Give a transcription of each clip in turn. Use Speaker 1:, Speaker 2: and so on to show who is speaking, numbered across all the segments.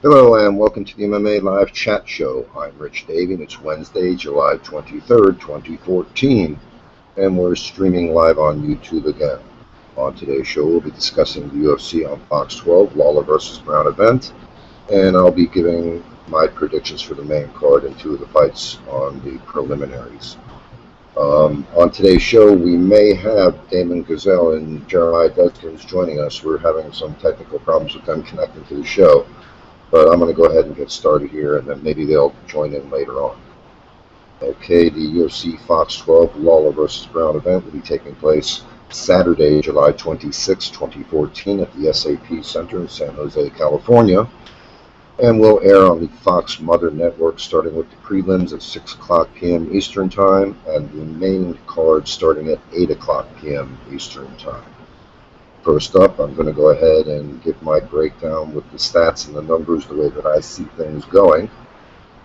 Speaker 1: Hello and welcome to the MMA Live Chat Show. I'm Rich Davie and it's Wednesday, July 23rd, 2014, and we're streaming live on YouTube again. On today's show, we'll be discussing the UFC on Fox 12, Lawler versus Brown event, and I'll be giving my predictions for the main card and two of the fights on the preliminaries. On today's show, we may have Damon Gazelle and Jeremiah Dudkins joining us. We're having some technical problems with them connecting to the show. But I'm going to go ahead and get started here, and then maybe they'll join in later on. Okay, the UFC Fox 12 Lawler versus Brown event will be taking place Saturday, July 26, 2014 at the SAP Center in San Jose, California, and will air on the Fox Mother Network starting with the prelims at 6 o'clock p.m. Eastern Time and the main card starting at 8 o'clock p.m. Eastern Time. First up, I'm going to go ahead and give my breakdown with the stats and the numbers the way that I see things going.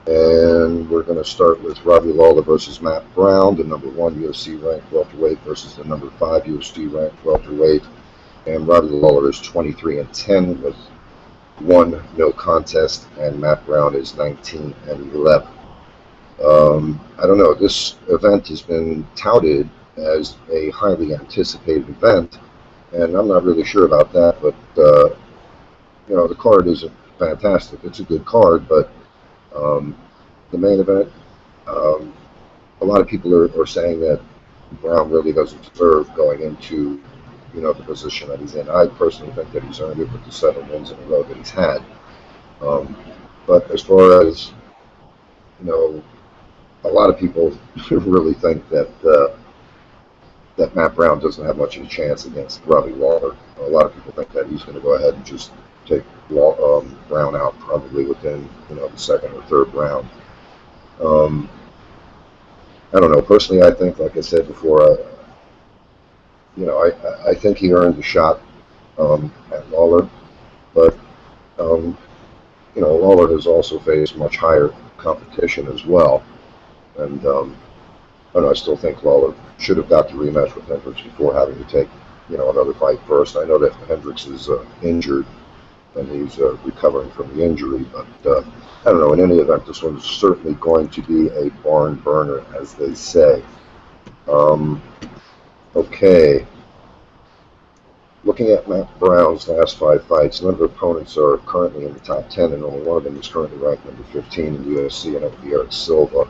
Speaker 1: And we're going to start with Robbie Lawler versus Matt Brown, the number 1 UFC ranked welterweight versus the number 5 UFC ranked welterweight. And Robbie Lawler is 23-10 with 1 no contest, and Matt Brown is 19-11. I don't know, this event has been touted as a highly anticipated event. And I'm not really sure about that, but, the card isn't fantastic. It's a good card, but the main event, a lot of people are saying that Brown really doesn't deserve going into, the position that he's in. I personally think that he's earned it with the 7 wins in a row that he's had. But as far as, a lot of people really think that Matt Brown doesn't have much of a chance against Robbie Lawler. A lot of people think that he's going to go ahead and just take Brown out probably within, the second or third round. I don't know. Personally, I think, like I said before, I think he earned the shot at Lawler, but Lawler has also faced much higher competition as well, and I still think Lawler should have got the rematch with Hendricks before having to take, another fight first. I know that Hendricks is injured and he's recovering from the injury, but I don't know. In any event, this one's certainly going to be a barn burner, as they say. Okay. Looking at Matt Brown's last 5 fights, none of the opponents are currently in the top 10, and only one of them is currently ranked number 15 in the UFC, and that would be Eric Silva.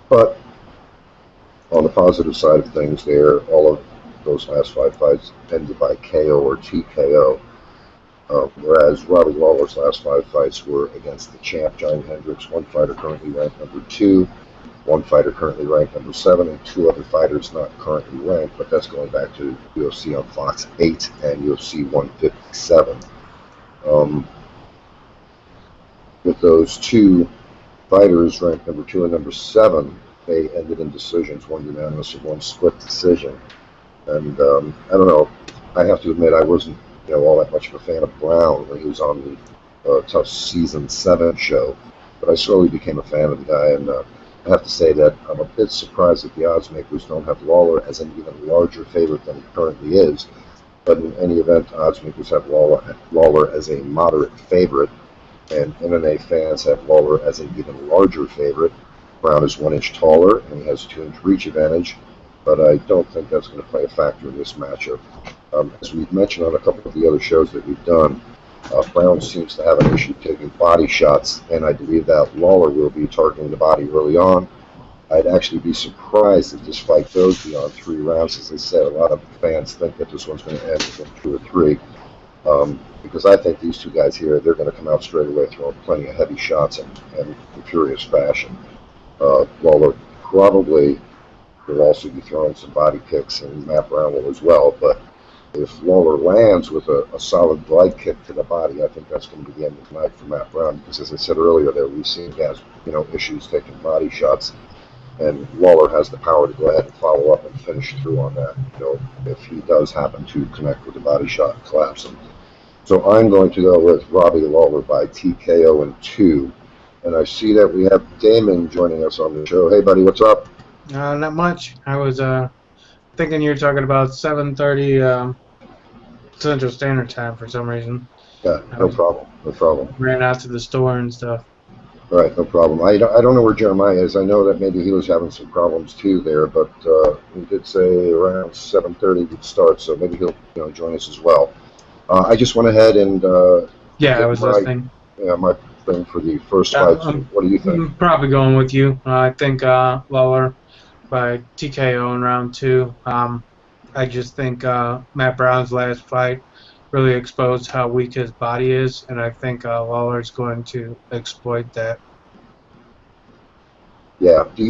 Speaker 1: But on the positive side of things there, all of those last 5 fights ended by KO or TKO, whereas Robbie Lawler's last 5 fights were against the champ, John Hendricks, 1 fighter currently ranked number 2, 1 fighter currently ranked number 7, and 2 other fighters not currently ranked, but that's going back to UFC on Fox 8 and UFC 157. With those 2 fighters ranked number 2 and number 7, they ended in decisions, 1 unanimous and 1 split decision. And I don't know, I have to admit I wasn't all that much of a fan of Brown when he was on the Tough Season 7 show, but I slowly became a fan of the guy, and I have to say that I'm a bit surprised that the odds makers don't have Lawler as an even larger favorite than he currently is. But in any event, odds makers have Lawler as a moderate favorite, and MMA fans have Lawler as an even larger favorite. Brown is 1 inch taller, and he has a 2-inch reach advantage, but I don't think that's going to play a factor in this matchup. As we've mentioned on a couple of the other shows that we've done, Brown seems to have an issue taking body shots, and I believe that Lawler will be targeting the body early on. I'd actually be surprised if this fight goes beyond 3 rounds. As I said, a lot of fans think that this one's going to end within 2 or 3. Because I think these 2 guys here, they're going to come out straight away throwing plenty of heavy shots in furious fashion. Lawler probably will also be throwing some body kicks, and Matt Brown will as well. But if Lawler lands with a solid glide kick to the body, I think that's going to be the end of the night for Matt Brown. Because as I said earlier, there we've seen guys, issues taking body shots, and Lawler has the power to go ahead and follow up and finish through on that. If he does happen to connect with the body shot and collapse him. So I'm going to go with Robbie Lawler by TKO in 2. And I see that we have Damon joining us on the show. Hey, buddy, what's up?
Speaker 2: Not much. I was thinking you were talking about 7:30 Central Standard Time for some reason.
Speaker 1: Yeah,
Speaker 2: I
Speaker 1: no
Speaker 2: was
Speaker 1: problem. No problem.
Speaker 2: ran out to the store and stuff.
Speaker 1: All right, no problem. I don't know where Jeremiah is. I know that maybe he was having some problems too there, but he did say around 7:30 would start, so maybe he'll join us as well. I just went ahead and
Speaker 2: Yeah, I
Speaker 1: did
Speaker 2: was listening.
Speaker 1: my thing for the first
Speaker 2: Yeah,
Speaker 1: fight. So what do you think?
Speaker 2: I'm probably going with you. I think Lawler by TKO in round two. I just think Matt Brown's last fight really exposed how weak his body is, and I think Lawler's going to exploit that.
Speaker 1: Yeah. What do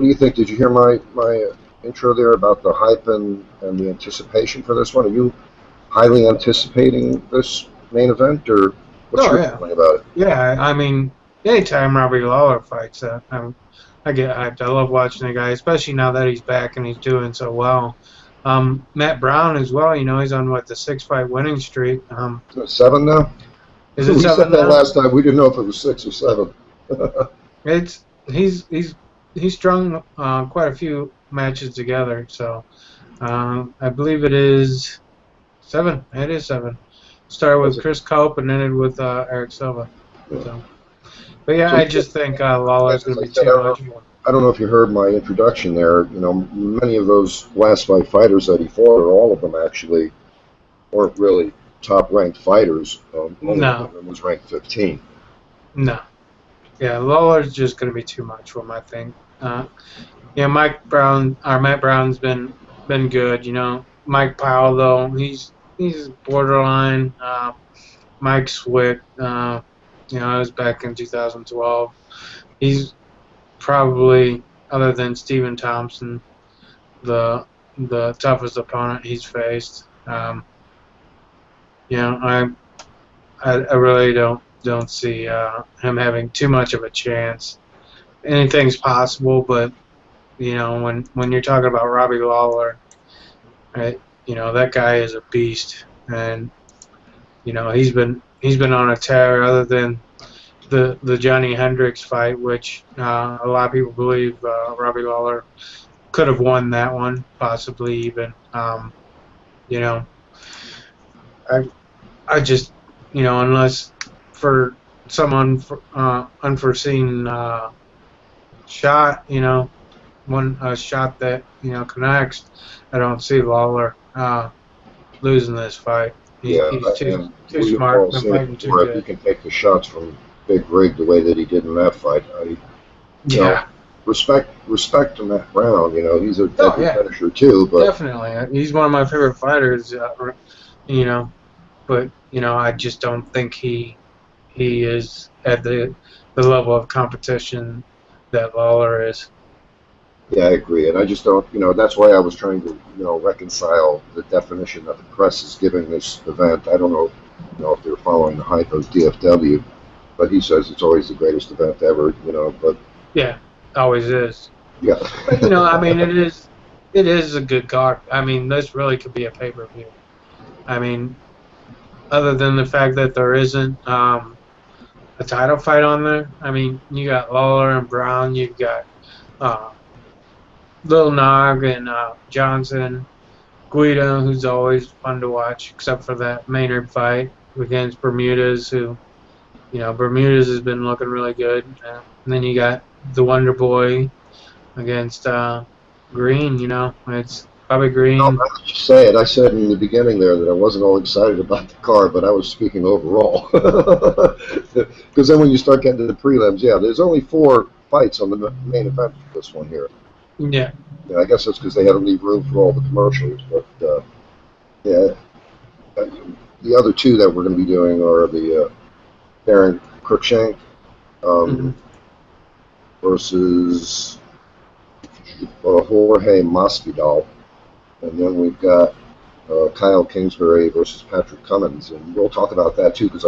Speaker 1: you think? Did you hear my intro there about the hype and the anticipation for this one? Are you highly anticipating this main event, or what's
Speaker 2: Oh
Speaker 1: your
Speaker 2: yeah,
Speaker 1: feeling about it?
Speaker 2: yeah. I mean, anytime Robbie Lawler fights, I get hyped. I love watching the guy, especially now that he's back and he's doing so well. Matt Brown as well. You know, he's on what the 6-fight winning streak.
Speaker 1: Is it 7 now?
Speaker 2: Is it
Speaker 1: We said
Speaker 2: 7
Speaker 1: that
Speaker 2: now?
Speaker 1: last time. We didn't know if it was 6 or 7.
Speaker 2: It's he's strung quite a few matches together. So I believe it is 7. It is 7. Started
Speaker 1: Was
Speaker 2: with
Speaker 1: it?
Speaker 2: Chris Cope and ended with Eric Silva.
Speaker 1: Yeah.
Speaker 2: So, but yeah,
Speaker 1: So,
Speaker 2: I just think Lawler's
Speaker 1: as
Speaker 2: going to
Speaker 1: I
Speaker 2: be
Speaker 1: said,
Speaker 2: too much.
Speaker 1: I don't know if you heard my introduction there. Many of those last 5 fighters that he fought, or all of them actually, weren't really top-ranked fighters. Only one of
Speaker 2: No,
Speaker 1: them was ranked 15.
Speaker 2: no. Yeah, Lawler's just going to be too much for him, I think. Yeah, Matt Brown's been good. You know, Mike Powell though, he's borderline. Mike Swick, you know, I was back in 2012. He's probably, other than Stephen Thompson, the toughest opponent he's faced. You know, I really don't see him having too much of a chance. Anything's possible, but you know, when you're talking about Robbie Lawler, right, you know that guy is a beast, and you know he's been on a tear. Other than the Johnny Hendricks fight, which a lot of people believe Robbie Lawler could have won that one, possibly even. You know, I I just you know unless for some unforeseen shot, you know, one shot that you know connects, I don't see Lawler losing this fight.
Speaker 1: Yeah,
Speaker 2: He's
Speaker 1: and
Speaker 2: too
Speaker 1: we've
Speaker 2: smart,
Speaker 1: all
Speaker 2: been
Speaker 1: seen it
Speaker 2: fighting too
Speaker 1: before. If he
Speaker 2: good.
Speaker 1: can take the shots from Big Rig the way that he did in that fight, you know,
Speaker 2: Yeah.
Speaker 1: respect to Matt Brown. He's a
Speaker 2: Oh
Speaker 1: deadly
Speaker 2: yeah,
Speaker 1: finisher too. But
Speaker 2: definitely. He's one of my favorite fighters. You know, but you know, I just don't think he is at the level of competition that Lawler is.
Speaker 1: yeah, I agree, and I just don't. That's why I was trying to reconcile the definition that the press is giving this event. I don't know, if they're following the hype of DFW, but he says it's always the greatest event ever. But
Speaker 2: Yeah, always is.
Speaker 1: yeah.
Speaker 2: But you know, I mean, it is a good card. I mean, this really could be a pay-per-view. I mean, other than the fact that there isn't a title fight on there. I mean, you got Lawler and Brown. You've got uh, Lil Nog and Johnson, Guido, who's always fun to watch, except for that Maynard fight against Bermudez, who, you know, Bermudez has been looking really good. And then you got the Wonder Boy against Green, you know, it's Bobby
Speaker 1: No,
Speaker 2: Green.
Speaker 1: I just say it. I said in the beginning there that I wasn't all excited about the card, but I was speaking overall. Because then when you start getting to the prelims, yeah, there's only 4 fights on the main event for this one here.
Speaker 2: Yeah,
Speaker 1: I guess that's because they had to leave room for all the commercials. But yeah, uh, the other 2 that we're going to be doing are the Darren Cruikshank
Speaker 2: hmm
Speaker 1: versus Jorge Masvidal, and then we've got Kyle Kingsbury versus Patrick Cummins, and we'll talk about that too because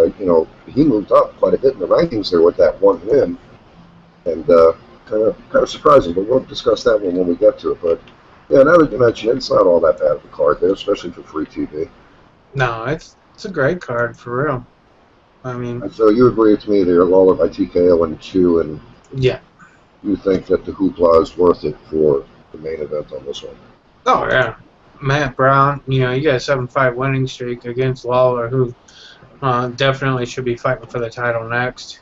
Speaker 1: he moved up quite a bit in the rankings there with that one win, and kind of surprising, but we'll discuss that one when we get to it. But yeah, now that you mention it, it's not all that bad of a card there, especially for free TV.
Speaker 2: no, it's a great card for real. I mean,
Speaker 1: And so you agree with me there, Lawler by TKO and 2, and
Speaker 2: yeah.
Speaker 1: you think that the hoopla is worth it for the main event on this one?
Speaker 2: Oh yeah, Matt Brown. You know, you got a 7-5 winning streak against Lawler, who definitely should be fighting for the title next,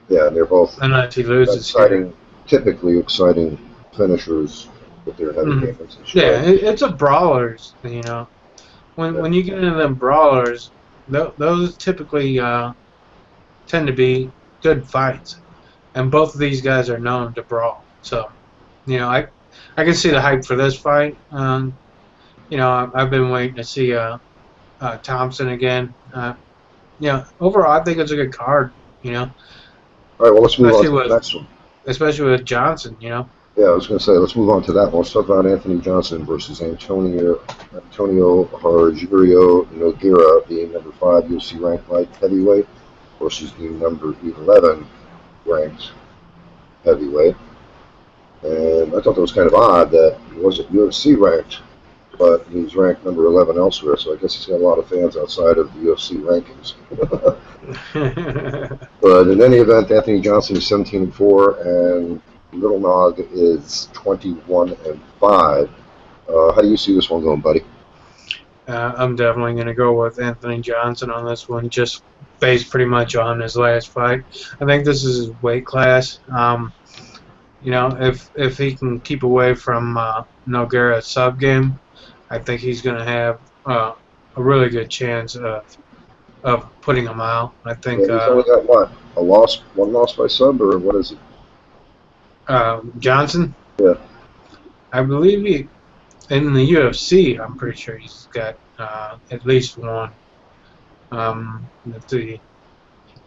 Speaker 1: Yeah, and they're both
Speaker 2: unless he loses here.
Speaker 1: exciting, typically exciting finishers with their heavy games and
Speaker 2: Yeah,
Speaker 1: strikes.
Speaker 2: it's a brawlers, you know. When you get into them brawlers, those typically tend to be good fights, and both of these guys are known to brawl. So, you know, I can see the hype for this fight. You know, I've been waiting to see Thompson again. You know, overall, I think it's a good card. You know,
Speaker 1: All right, well, let's move on
Speaker 2: especially
Speaker 1: to the
Speaker 2: with
Speaker 1: next one.
Speaker 2: Johnson. You know.
Speaker 1: Yeah, I was going to say, let's move on to that one. Let's talk about Anthony Johnson versus Antonio Rogerio Nogueira, the number 5 UFC ranked light heavyweight, versus the number 11 ranked heavyweight. And I thought that was kind of odd that he wasn't UFC ranked, but he's ranked number 11 elsewhere, so I guess he's got a lot of fans outside of the UFC rankings. But in any event, Anthony Johnson is 17-4, and Little Nog is 21-5. How do you see this one going, buddy?
Speaker 2: I'm definitely going to go with Anthony Johnson on this one, just based pretty much on his last fight. I think this is his weight class. You know, if he can keep away from Nogueira's sub game, I think he's going to have a really good chance of putting him out. I think
Speaker 1: Yeah, he's only got what? One loss by sub, or what is it?
Speaker 2: Johnson.
Speaker 1: Yeah.
Speaker 2: I believe he in the UFC. I'm pretty sure he's got at least one. Let's see.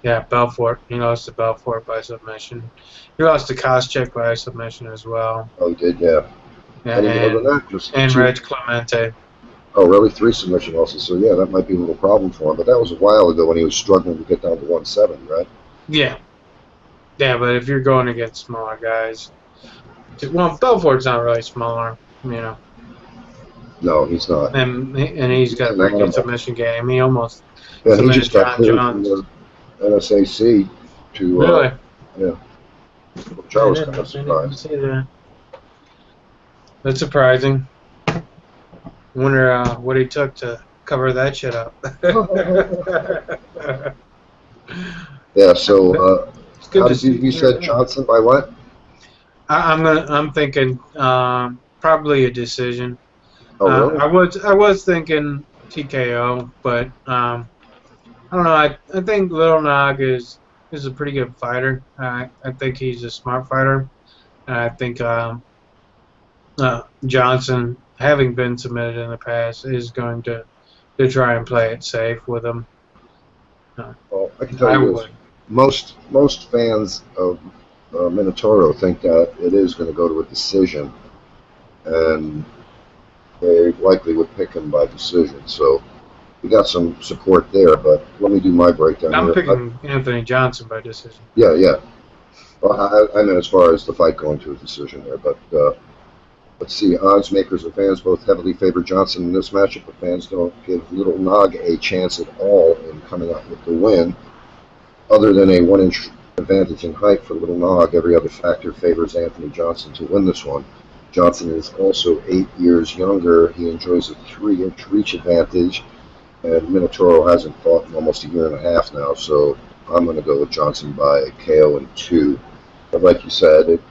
Speaker 2: Yeah, Belfort. He lost to Belfort by submission. He lost to Koscheck by submission as well.
Speaker 1: Oh, he did, yeah.
Speaker 2: Yeah,
Speaker 1: Any more than that? Just
Speaker 2: and
Speaker 1: 2.
Speaker 2: Reg Clemente.
Speaker 1: Oh, really? 3 submission losses. So, yeah, that might be a little problem for him. But that was a while ago when he was struggling to get down to 170, right?
Speaker 2: Yeah. Yeah, but if you're going against smaller guys, well, Belfort's not really smaller, you know.
Speaker 1: No, he's not.
Speaker 2: And he's got a pretty good submission game. He almost
Speaker 1: he just got cleared
Speaker 2: Jones.
Speaker 1: from the NSAC to
Speaker 2: Really?
Speaker 1: Yeah. Which I was kind of surprised.
Speaker 2: That's surprising. Wonder what he took to cover that shit up.
Speaker 1: Yeah. So,
Speaker 2: how
Speaker 1: did you said Johnson by what?
Speaker 2: I'm thinking probably a decision.
Speaker 1: Oh, really?
Speaker 2: I was thinking TKO, but I don't know. I think Little Nog is a pretty good fighter. I think he's a smart fighter. I think Johnson, having been submitted in the past, is going to try and play it safe with him.
Speaker 1: Well, I can tell you this. Most fans of Minotauro think that it is going to go to a decision, and they likely would pick him by decision. So we got some support there, but let me do my breakdown.
Speaker 2: I'm picking Anthony Johnson by decision.
Speaker 1: Yeah, yeah. Well, I mean, as far as the fight going to a decision there, but let's see. Odds makers and fans both heavily favor Johnson in this matchup, but fans don't give Little Nog a chance at all in coming out with the win. Other than a 1-inch advantage in height for Little Nog, every other factor favors Anthony Johnson to win this one. Johnson is also 8 years younger. He enjoys a 3-inch reach advantage, and Minotauro hasn't fought in almost a year and a half now, so I'm going to go with Johnson by KO in 2. But like you said, it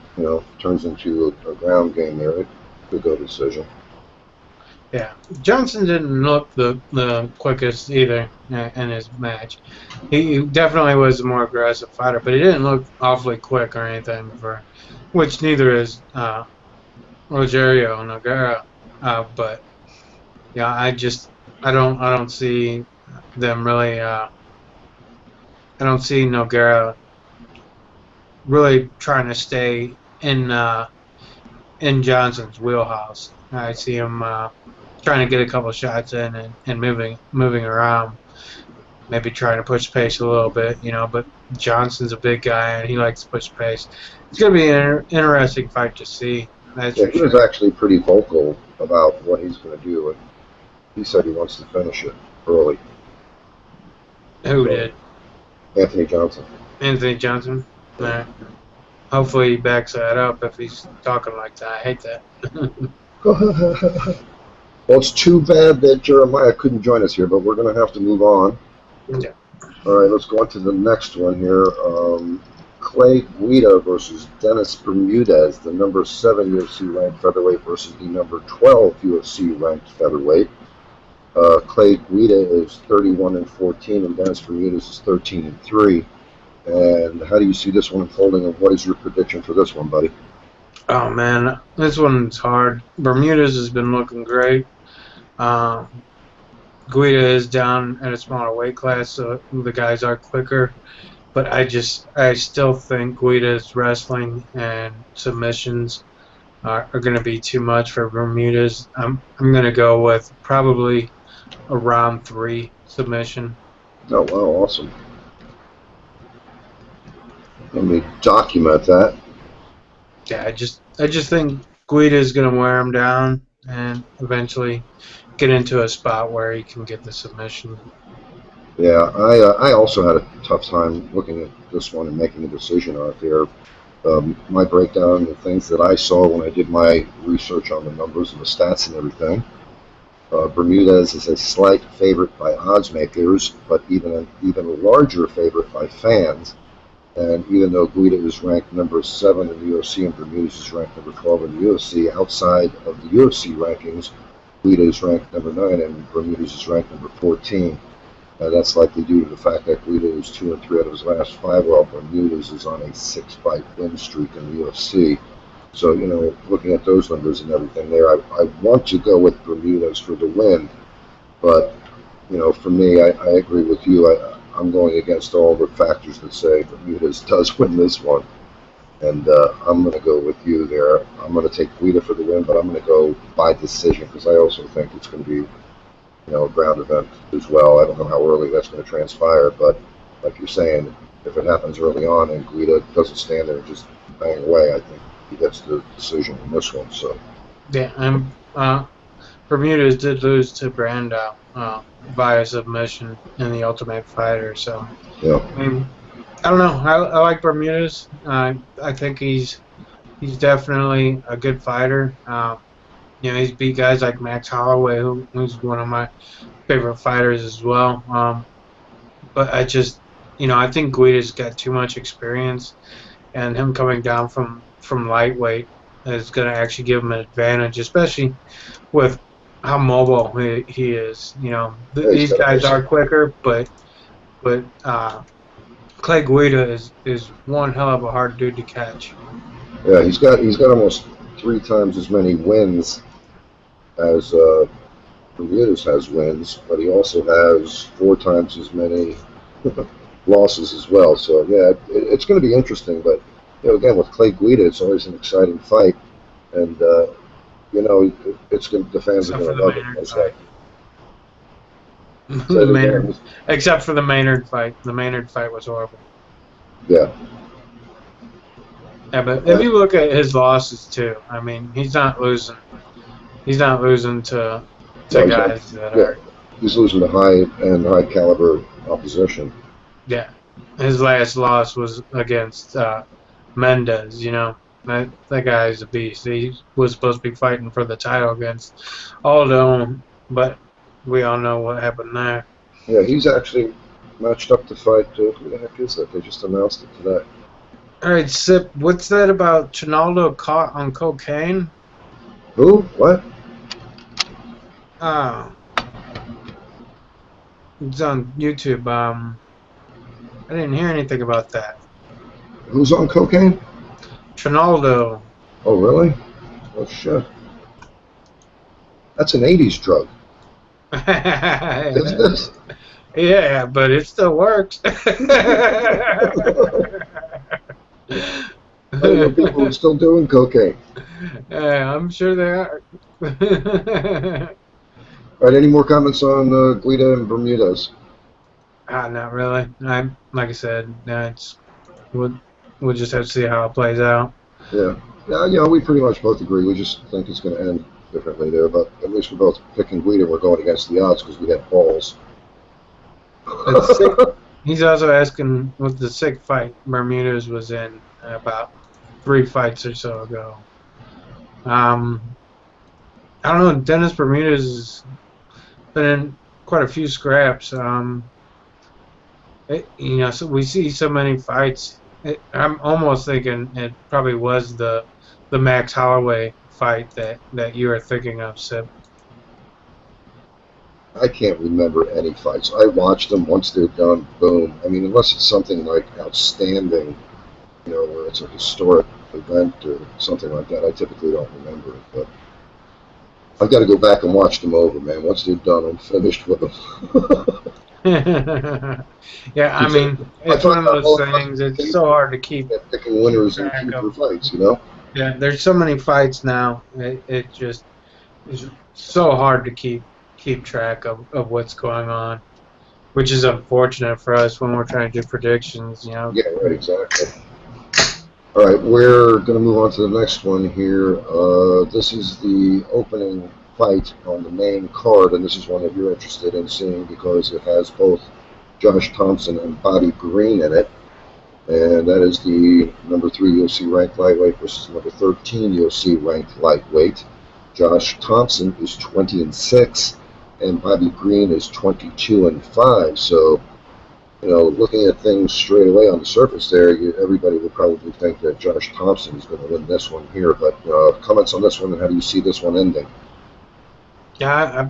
Speaker 1: turns into a ground game there. It could go decision.
Speaker 2: Yeah, Johnson didn't look the quickest either in his match. He definitely was a more aggressive fighter, but he didn't look awfully quick or anything, which neither is Rogerio Nogueira. But yeah, I don't see them really. I don't see Nogueira really trying to stay in Johnson's wheelhouse. I see him trying to get a couple shots in and moving around, maybe trying to push pace a little bit, but Johnson's a big guy and he likes to push pace. It's going to be an interesting fight to see.
Speaker 1: He was actually pretty vocal about what he's going to do, and he said he wants to finish it early.
Speaker 2: Who did?
Speaker 1: Anthony Johnson.
Speaker 2: Anthony Johnson? All right. Hopefully he backs that up if he's talking like that. I hate that.
Speaker 1: Well, it's too bad that Jeremiah couldn't join us here, but we're going to have to move on.
Speaker 2: Yeah.
Speaker 1: All right, let's go on to the next one here. Clay Guida versus Dennis Bermudez, the number 7 UFC ranked featherweight versus the number 12 UFC ranked featherweight. Clay Guida is 31-14, and Dennis Bermudez is 13-3. And how do you see this one unfolding, and what is your prediction for this one, buddy?
Speaker 2: Oh man, this one's hard. Bermudez has been looking great. Guida is down at a smaller weight class, so the guys are quicker. But I still think Guida's wrestling and submissions are going to be too much for Bermudez. I'm going to go with probably a round 3 submission.
Speaker 1: Oh, wow, awesome. Let me document that.
Speaker 2: Yeah, I just think Guida is going to wear him down and eventually get into a spot where he can get the submission.
Speaker 1: Yeah, I also had a tough time looking at this one and making a decision on it there. My breakdown, the things that I saw when I did my research on the numbers and the stats and everything, Bermudez is a slight favorite by odds makers, but even a larger favorite by fans. And even though Guida is ranked number 7 in the UFC and Bermudez is ranked number 12 in the UFC, outside of the UFC rankings, Guida is ranked number 9 and Bermudez is ranked number 14. That's likely due to the fact that Guida is 2-3 out of his last 5, while Bermudez is on a 6-fight win streak in the UFC. So, you know, looking at those numbers and everything there, I want to go with Bermudez for the win. But, you know, for me, I agree with you. I'm going against all the factors that say Bermudez does win this one. And I'm going to go with you there. I'm going to take Guida for the win, but I'm going to go by decision because I also think it's going to be, you know, a ground event as well. I don't know how early that's going to transpire, but like you're saying, if it happens early on and Guida doesn't stand there and just bang away, I think he gets the decision in this one. So
Speaker 2: yeah, Bermudez did lose to Brando via submission in the Ultimate Fighter, so
Speaker 1: yeah,
Speaker 2: I don't know. I like Bermudez. I think he's definitely a good fighter. You know, he's beat guys like Max Holloway, who's one of my favorite fighters as well. But I just, you know, I think Guida's got too much experience, and him coming down from lightweight is going to actually give him an advantage, especially with how mobile he is. You know, these guys are quicker, but Clay Guida is one hell of a hard dude to catch.
Speaker 1: yeah, he's got almost 3 times as many wins as Bermudez has wins, but he also has 4 times as many losses as well. So yeah, it's going to be interesting. But you know, again, with Clay Guida, it's always an exciting fight, and you know, it's going the fans are going to love it.
Speaker 2: Except for the Maynard fight. The Maynard fight was horrible.
Speaker 1: Yeah.
Speaker 2: Yeah, but if you look at his losses too, I mean, he's not losing. He's not losing to guys that are.
Speaker 1: He's losing to high caliber opposition.
Speaker 2: Yeah, his last loss was against Mendez. You know, that guy's a beast. He was supposed to be fighting for the title against Aldo, but we all know what happened there.
Speaker 1: Yeah, he's actually matched up to fight. Who the heck is that? They just announced it today.
Speaker 2: All right, Sip. What's that about Chinaldo caught on cocaine?
Speaker 1: Who? What?
Speaker 2: It's on YouTube. I didn't hear anything about that.
Speaker 1: Who's on cocaine?
Speaker 2: Chinaldo.
Speaker 1: Oh, really? Oh, shit. That's an 80s drug. Isn't it?
Speaker 2: Yeah, but it still works.
Speaker 1: People are still doing cocaine.
Speaker 2: Yeah, I'm sure they are.
Speaker 1: All right, any more comments on Guida and Bermudez?
Speaker 2: Not really. Like I said, we'll just have to see how it plays out.
Speaker 1: Yeah, we pretty much both agree. We just think it's going to end differently there, but at least we're both picking Guida. We're going against the odds because we have balls.
Speaker 2: He's also asking what the sick fight Bermudez was in about 3 fights or so ago. I don't know. Dennis Bermudez has been in quite a few scraps. So we see so many fights. I'm almost thinking it probably was the Max Holloway fight that you are thinking of, Sip.
Speaker 1: I can't remember any fights. I watch them once they're done. Boom. I mean, unless it's something like outstanding, where it's a historic event or something like that, I typically don't remember it. But I've got to go back and watch them over, man. Once they're done, I'm finished with them.
Speaker 2: Yeah, I mean,
Speaker 1: I
Speaker 2: it's one
Speaker 1: find
Speaker 2: of
Speaker 1: that
Speaker 2: those
Speaker 1: all across
Speaker 2: things.
Speaker 1: the
Speaker 2: It's
Speaker 1: table
Speaker 2: so hard to keep
Speaker 1: at picking winners and
Speaker 2: track
Speaker 1: future
Speaker 2: of.
Speaker 1: fights.
Speaker 2: Yeah, there's so many fights now. It just is so hard to keep track of what's going on, which is unfortunate for us when we're trying to do predictions.
Speaker 1: Yeah, right, exactly. All right, we're going to move on to the next one here. This is the opening fight on the main card, and this is one that you're interested in seeing because it has both Josh Thompson and Bobby Green in it. And that is the number 3 UFC ranked lightweight versus number 13 UFC ranked lightweight. Josh Thompson is 20-6, and Bobby Green is 22-5. So, looking at things straight away on the surface there, everybody would probably think that Josh Thompson is going to win this one here. But comments on this one, and how do you see this one ending?
Speaker 2: Yeah,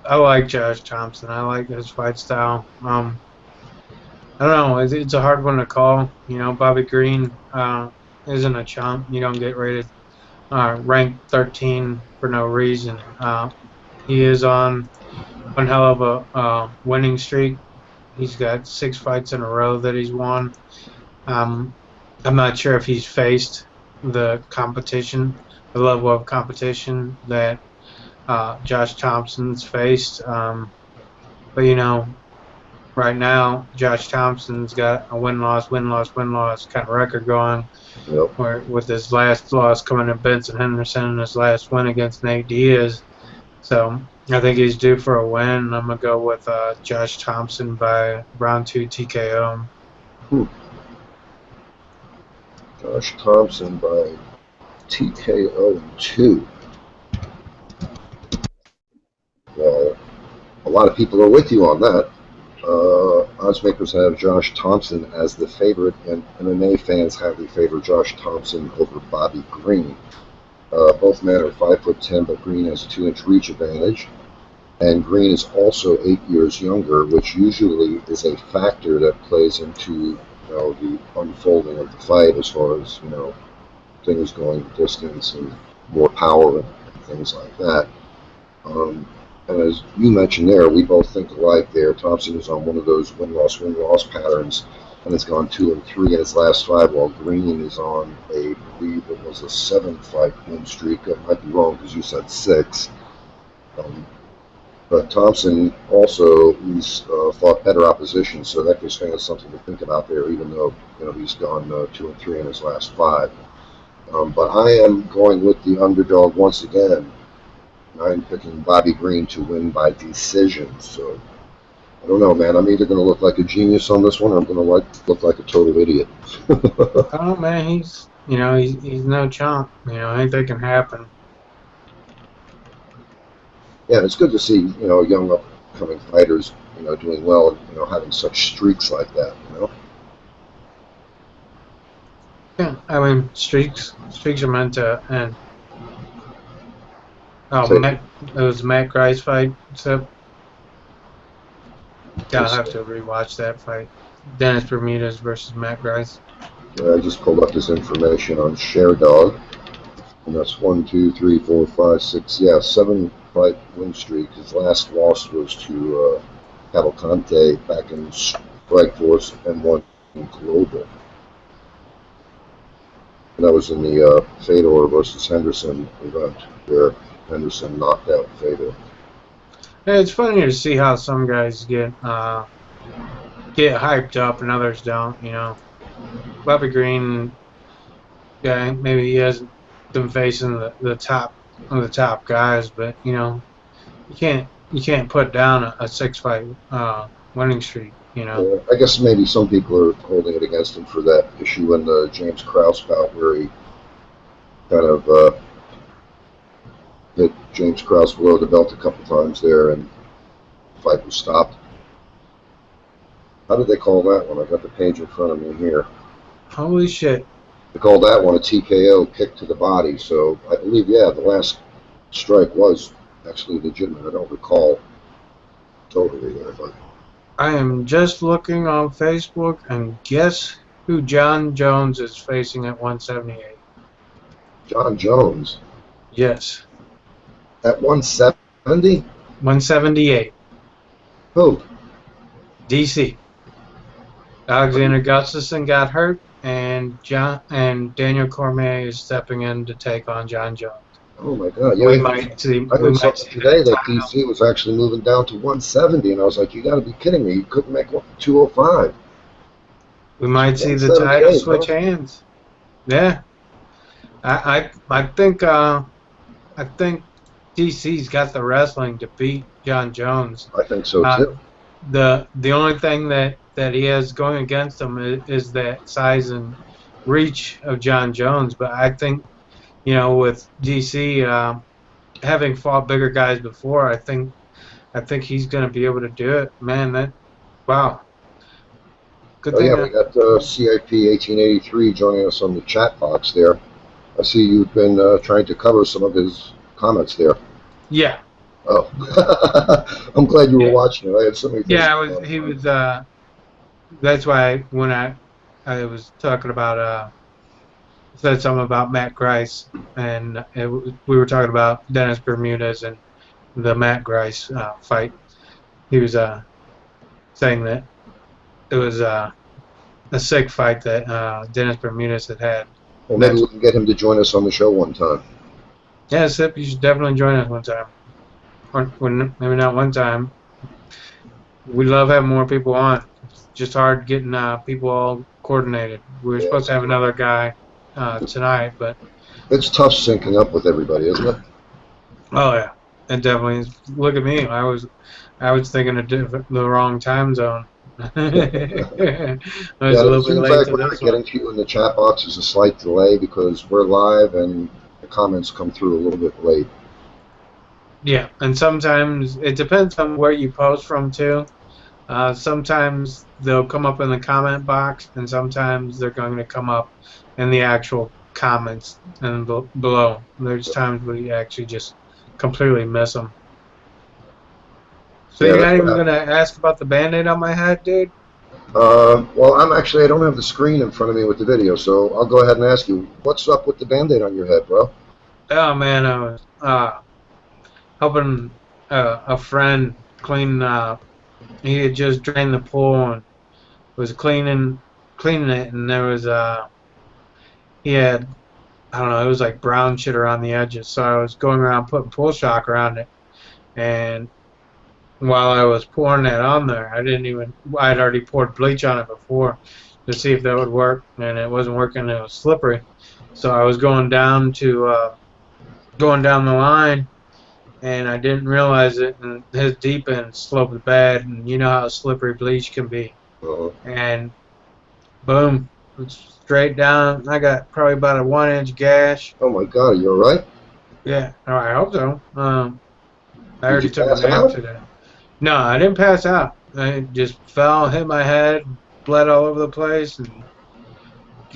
Speaker 2: I like Josh Thompson. I like his fight style. I don't know. It's a hard one to call. Bobby Green isn't a chump. You don't get rated ranked 13 for no reason. He is on one hell of a winning streak. He's got 6 fights in a row that he's won. Um, I'm not sure if he's faced the competition, the level of competition that Josh Thompson's faced. But right now, Josh Thompson's got a win-loss, win-loss, win-loss kind of record going.
Speaker 1: Yep.
Speaker 2: Where with his last loss coming to Benson Henderson and his last win against Nate Diaz. So I think he's due for a win. I'm going to go with Josh Thompson by round 2 TKO.
Speaker 1: Josh Thompson by TKO in 2. Well, a lot of people are with you on that. Oddsmakers have Josh Thompson as the favorite, and MMA fans highly favor Josh Thompson over Bobby Green. Both men are 5'10", but Green has a 2-inch reach advantage. And Green is also 8 years younger, which usually is a factor that plays into the unfolding of the fight as far as things going distance and more power and things like that. And as you mentioned there, we both think alike there. Thompson is on one of those win-loss patterns, and has gone 2-3 in his last 5, while Green is on I believe it was a 7-fight win streak. I might be wrong because you said 6. But Thompson also, he's fought better opposition, so that gives fans something to think about there, even though he's gone 2-3 in his last 5. But I am going with the underdog once again. I'm picking Bobby Green to win by decision. So I don't know, man. I'm either going to look like a genius on this one, or I'm going to look like a total idiot.
Speaker 2: Oh man, he's no chump. Anything can happen.
Speaker 1: Yeah, it's good to see young upcoming fighters doing well and having such streaks like that.
Speaker 2: Yeah, I mean streaks are meant to end. Oh,
Speaker 1: So,
Speaker 2: it was Matt Grice fight. So I'll have to rewatch that fight. Dennis Bermudez versus Matt Grice.
Speaker 1: I just pulled up this information on ShareDog, and that's 1, 2, 3, 4, 5, 6. Yeah, 7-fight win streak. His last loss was to Cavalcante back in Strikeforce and won Global. And that was in the Fedor versus Henderson event, where Henderson knocked out Fedor.
Speaker 2: Yeah, it's funny to see how some guys get hyped up and others don't. Bobby Green, yeah, maybe he hasn't been facing the top of the top guys, but you can't put down a 6-fight winning streak.
Speaker 1: I guess maybe some people are holding it against him for that issue in the James Krause bout, where he kind of hit James Krause below the belt a couple times there, and the fight was stopped. How did they call that one? I got the page in front of me here.
Speaker 2: Holy shit.
Speaker 1: They called that one a TKO, kick to the body. So I believe, yeah, the last strike was actually legitimate. I don't recall totally there, but
Speaker 2: I am just looking on Facebook, and guess who John Jones is facing at 178?
Speaker 1: John Jones
Speaker 2: Yes.
Speaker 1: at 170?
Speaker 2: 178.
Speaker 1: Who?
Speaker 2: DC. Alexander Gustafsson got hurt, and Daniel Cormier is stepping in to take on John Jones.
Speaker 1: Oh my God! Yeah,
Speaker 2: We might see.
Speaker 1: I heard something today that DC was actually moving down to 170, and I was like, "You got to be kidding me! You couldn't make 205."
Speaker 2: We might see the title switch hands. Yeah, I think DC's got the wrestling to beat John Jones.
Speaker 1: I think so too.
Speaker 2: The only thing that he has going against him is that size and reach of John Jones. But I think, you know, with DC having fought bigger guys before, I think he's going to be able to do it. Man, wow. Good thing.
Speaker 1: Yeah, we got CIP 1883 joining us on the chat box there. I see you've been trying to cover some of his comments there.
Speaker 2: Yeah.
Speaker 1: Oh, I'm glad you were watching it. I had so many things.
Speaker 2: Yeah, he was. That's why when I was talking about said something about Matt Grice, and we were talking about Dennis Bermudez and the Matt Grice fight. He was saying that it was a sick fight that Dennis Bermudez had.
Speaker 1: Well, maybe we can get him to join us on the show one time.
Speaker 2: Yeah, Sip, you should definitely join us one time. Or maybe not one time. We love having more people on. It's just hard getting people all coordinated. We were supposed to have another guy tonight, but
Speaker 1: it's tough syncing up with everybody, isn't it?
Speaker 2: Oh yeah, it definitely is. Look at me. I was thinking of the wrong time zone. I was a little bit late to this
Speaker 1: getting to you in the chat box is a slight delay because we're live and the comments come through a little bit late.
Speaker 2: Yeah, and sometimes it depends on where you post from too. Sometimes they'll come up in the comment box, and sometimes they're going to come up in the actual comments and below. There's times where you actually just completely miss them. So you're not even going to ask about the Band-Aid on my head, dude?
Speaker 1: Well, I don't have the screen in front of me with the video, so I'll go ahead and ask you, what's up with the Band-Aid on your head, bro?
Speaker 2: Oh, man, I was helping a friend clean. He had just drained the pool and was cleaning it, and there was he had, I don't know, it was like brown shit around the edges. So I was going around putting pool shock around it, and while I was pouring that on there, I had already poured bleach on it before to see if that would work, and it wasn't working. It was slippery, so I was going down the line. And I didn't realize it, and his deep end sloped bad, and you know how slippery bleach can be. And boom, straight down. I got probably about a 1-inch gash.
Speaker 1: Oh my God, are you all right?
Speaker 2: Yeah, I hope so. I already took a nap today. No, I didn't pass out. I just fell, hit my head, bled all over the place, and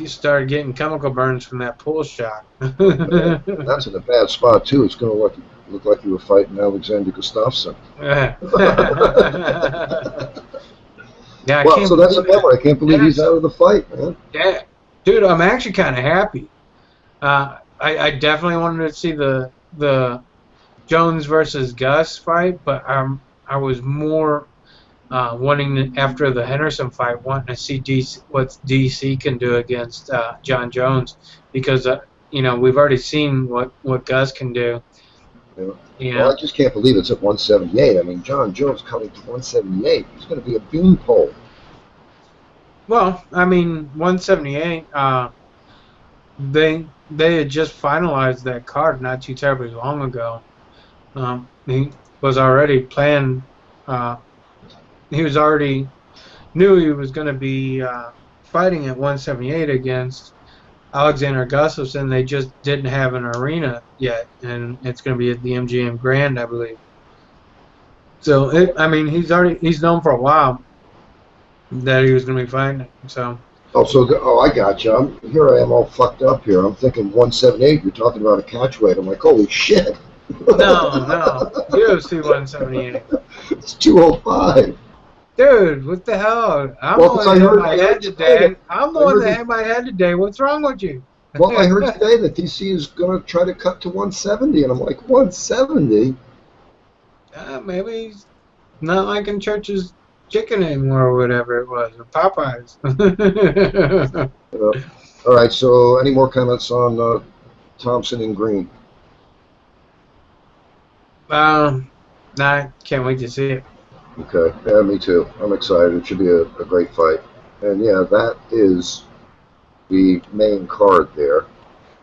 Speaker 2: started getting chemical burns from that pool shock.
Speaker 1: That's in a bad spot too. It's going to look like you were fighting Alexander Gustafsson.
Speaker 2: Yeah. Yeah.
Speaker 1: Well, so that's a bummer. I can't believe he's out of the fight, man.
Speaker 2: Yeah, dude, I'm actually kind of happy. I definitely wanted to see the Jones versus Gus fight, but I was more wanting after the Henderson fight, wanting to see what DC can do against John Jones, because you know, we've already seen what Gus can do.
Speaker 1: Yeah. Well, I just can't believe it's at 178. I mean, John Jones coming to 178. He's going to be a beanpole. Well,
Speaker 2: I mean, 178. They had just finalized that card not too terribly long ago. He was already planned. He was already knew he was going to be fighting at 178 against Alexander Gustafsson, they just didn't have an arena yet, and it's going to be at the MGM Grand, I believe. So, I mean, he's known for a while that he was going to be fighting. So,
Speaker 1: Oh, so I got you. Here I am all fucked up here. I'm thinking 178. You're talking about a catch weight. I'm like, holy shit.
Speaker 2: no, UFC 178.
Speaker 1: It's 205.
Speaker 2: Dude, what the hell? I'm
Speaker 1: Well,
Speaker 2: the
Speaker 1: 'cause
Speaker 2: one
Speaker 1: I
Speaker 2: that hit
Speaker 1: heard-
Speaker 2: my
Speaker 1: I
Speaker 2: head
Speaker 1: heard
Speaker 2: today.
Speaker 1: today
Speaker 2: I'm the
Speaker 1: I
Speaker 2: one
Speaker 1: heard
Speaker 2: that
Speaker 1: that-
Speaker 2: hit my head today. What's wrong with you?
Speaker 1: Well, I heard today that DC is going to try to cut to 170, and I'm like, 170?
Speaker 2: Maybe he's not liking Church's chicken anymore or whatever it was, or Popeyes.
Speaker 1: All right, so any more comments on Thompson and Green?
Speaker 2: Nah, can't wait to see it.
Speaker 1: Okay, yeah, me too. I'm excited. It should be a great fight. And yeah, that is the main card there.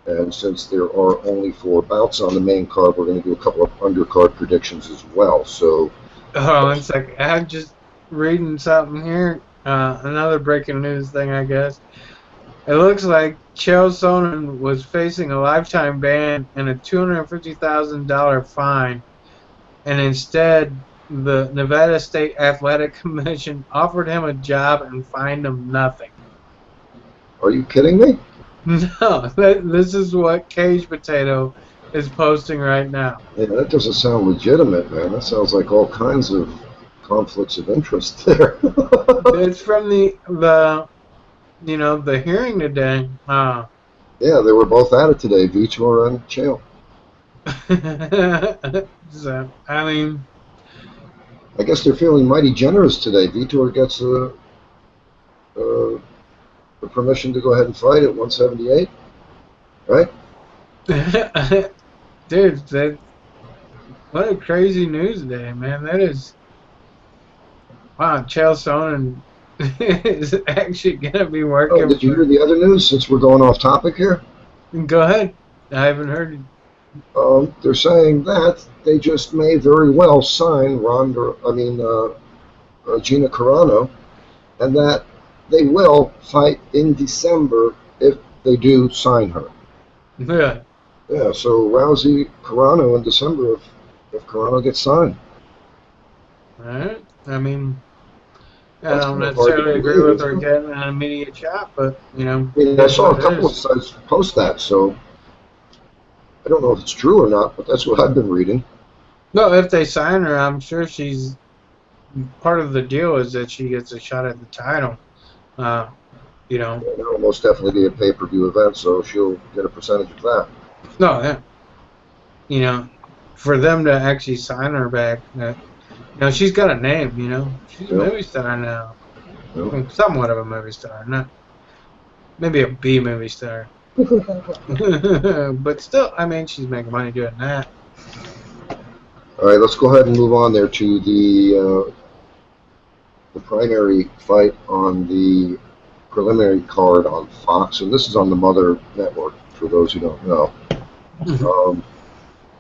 Speaker 1: And since there are only 4 bouts on the main card, we're going to do a couple of undercard predictions as well. So,
Speaker 2: Oh, one second. I'm just reading something here. Another breaking news thing, I guess. It looks like Chael Sonnen was facing a lifetime ban and a $250,000 fine, and instead, the Nevada State Athletic Commission offered him a job and fined him nothing.
Speaker 1: are you kidding me?
Speaker 2: No, this is what Cage Potato is posting right now.
Speaker 1: Yeah, that doesn't sound legitimate, man. That sounds like all kinds of conflicts of interest there.
Speaker 2: It's from the hearing today.
Speaker 1: Yeah, they were both at it today, Vitor and Chael.
Speaker 2: So, I mean,
Speaker 1: I guess they're feeling mighty generous today. Vitor gets the permission to go ahead and fight at 178, right?
Speaker 2: dude, what a crazy news day, man. That is, wow, Chael Sonnen is actually going to be working.
Speaker 1: Oh, did you hear the other news since we're going off topic here?
Speaker 2: Go ahead. I haven't heard it.
Speaker 1: They're saying that they just may very well sign Gina Carano, and that they will fight in December if they do sign her.
Speaker 2: Yeah.
Speaker 1: Yeah, so Rousey Carano in December if Carano gets signed.
Speaker 2: All right. I mean, I
Speaker 1: That's
Speaker 2: don't
Speaker 1: kind of hard to
Speaker 2: necessarily agree
Speaker 1: believe,
Speaker 2: with her
Speaker 1: isn't it?
Speaker 2: getting an immediate shot, but,
Speaker 1: I mean, I saw a couple of sites post that, so I don't know if it's true or not, but that's what I've been reading.
Speaker 2: No, if they sign her, I'm sure she's part of the deal is that she gets a shot at the title.
Speaker 1: Yeah, that'll most definitely be a pay-per-view event, so she'll get a percentage of that.
Speaker 2: No, yeah. For them to actually sign her back, she's got a name, She's a movie star now.
Speaker 1: Yep.
Speaker 2: Somewhat of a movie star, not maybe a B movie star. But still, I mean, she's making money doing that.
Speaker 1: All right, let's go ahead and move on there to the primary fight on the preliminary card on Fox, and this is on the Mother Network, for those who don't know.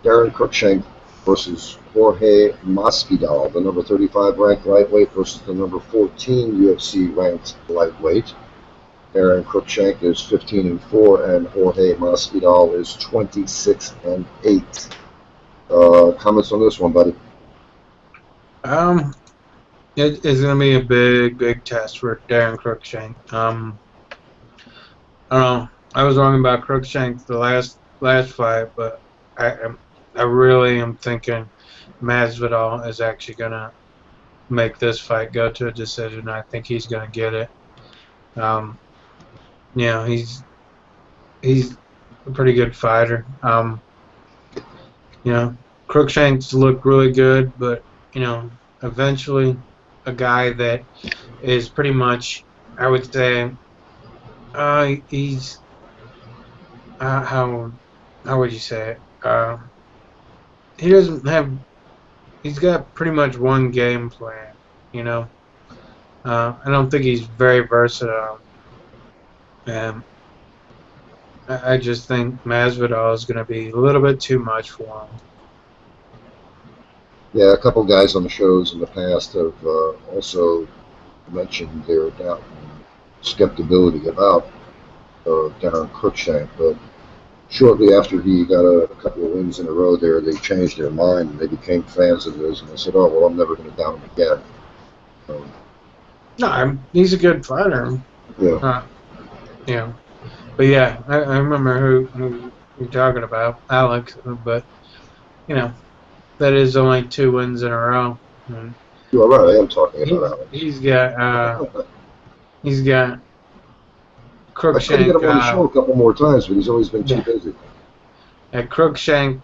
Speaker 1: Darren Cruikshank versus Jorge Masvidal, the number 35 ranked lightweight versus the number 14 UFC ranked lightweight. Darren Cruikshank is 15-4, and Jorge Masvidal is 26-8. Comments on this one, buddy?
Speaker 2: It is going to be a big test for Darren Cruikshank. I don't know. I was wrong about Cruikshank the last fight, but I really am thinking Masvidal is actually going to make this fight go to a decision. I think he's going to get it. He's a pretty good fighter. Cruikshank's looked really good, but eventually a guy that is pretty much, I would say, he's how would you say it? He doesn't have. He's got pretty much one game plan. I don't think he's very versatile. I just think Masvidal is going to be a little bit too much for him.
Speaker 1: Yeah, a couple guys on the shows in the past have also mentioned their doubt and skepticism about Darren Cruikshank, but shortly after he got a couple of wins in a row there, they changed their mind and they became fans of his, and they said, "Oh well, I'm never going to down him again."
Speaker 2: No, he's a good fighter.
Speaker 1: Yeah.
Speaker 2: Yeah. But yeah, I remember who you're talking about, Alex. But you know, that is only 2 wins in a row. And
Speaker 1: You are right. I am talking about Alex.
Speaker 2: he's got
Speaker 1: I tried to get
Speaker 2: Cruikshank.
Speaker 1: him on the show a couple more times, but he's always been too busy.
Speaker 2: Cruikshank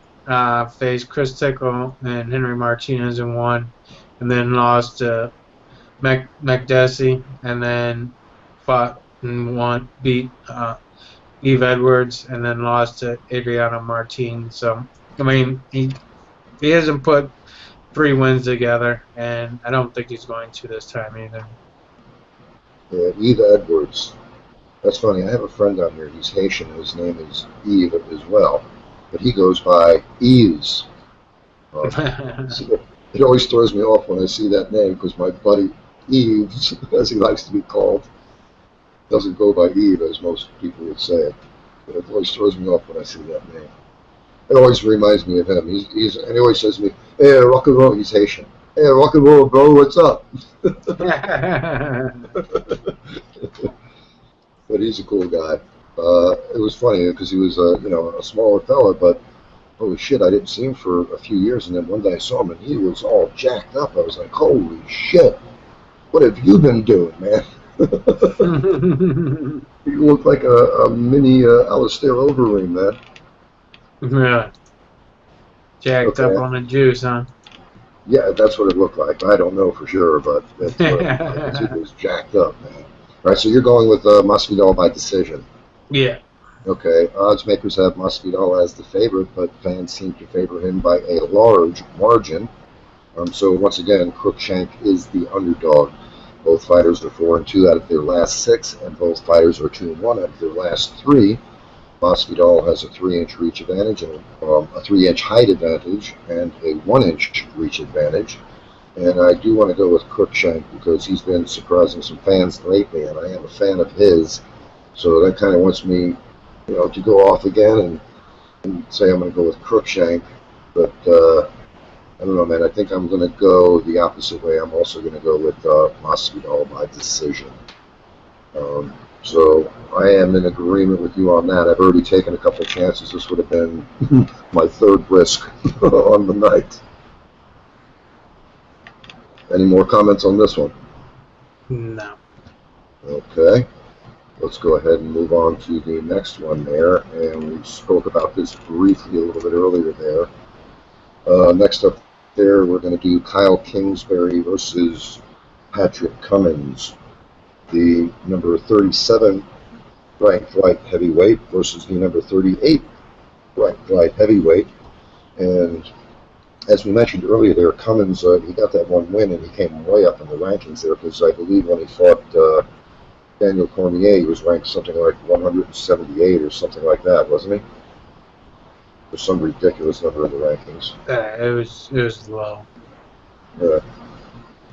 Speaker 2: faced Chris Tickle and Henry Martinez in one, and then lost to McDessie, and then fought and beat Eve Edwards, and then lost to Adriano Martin. So, I mean, he hasn't put 3 wins together, and I don't think he's going to this time either.
Speaker 1: Yeah, Eve Edwards. That's funny. I have a friend down here. He's Haitian. His name is Eve as well, but he goes by Eves. It always throws me off when I see that name because my buddy Eves, as he likes to be called, doesn't go by Eve as most people would say it. But it always throws me off when I see that name. It always reminds me of him. And he always says to me, "Hey, rock and roll." He's Haitian. "Hey, rock and roll, bro. What's up?" But he's a cool guy. It was funny because he was a smaller fella, but holy shit, I didn't see him for a few years, and then one day I saw him and he was all jacked up. I was like, holy shit, what have you been doing, man? You look like a mini Alistair Overeem, man.
Speaker 2: Yeah. Jacked up on the juice, huh?
Speaker 1: Yeah, that's what it looked like. I don't know for sure, but it was jacked up, man. All right, so you're going with Masvidal by decision.
Speaker 2: Yeah.
Speaker 1: Okay, odds makers have Masvidal as the favorite, but fans seem to favor him by a large margin. So once again, Cruikshank is the underdog. Both fighters are 4-2 out of their last 6, and both fighters are 2-1 out of their last 3. Masvidal has a 3-inch reach advantage, and a 3-inch height advantage, and a 1-inch reach advantage. And I do want to go with Cruikshank because he's been surprising some fans lately, and I am a fan of his. So that kind of wants me, to go off again and say I'm going to go with Cruikshank. But I don't know, man. I think I'm going to go the opposite way. I'm also going to go with Masvidal by decision. So I am in agreement with you on that. I've already taken a couple of chances. This would have been my 3rd risk on the night. Any more comments on this one?
Speaker 2: No.
Speaker 1: Okay. Let's go ahead and move on to the next one there. And we spoke about this briefly a little bit earlier there. Next up there, we're going to do Kyle Kingsbury versus Patrick Cummins. The number 37 ranked light heavyweight versus the number 38 ranked light heavyweight. And as we mentioned earlier there, Cummins, he got that one win and he came way up in the rankings there because I believe when he fought Daniel Cormier, he was ranked something like 178 or something like that, wasn't he? There's some ridiculous number in the rankings.
Speaker 2: It was low.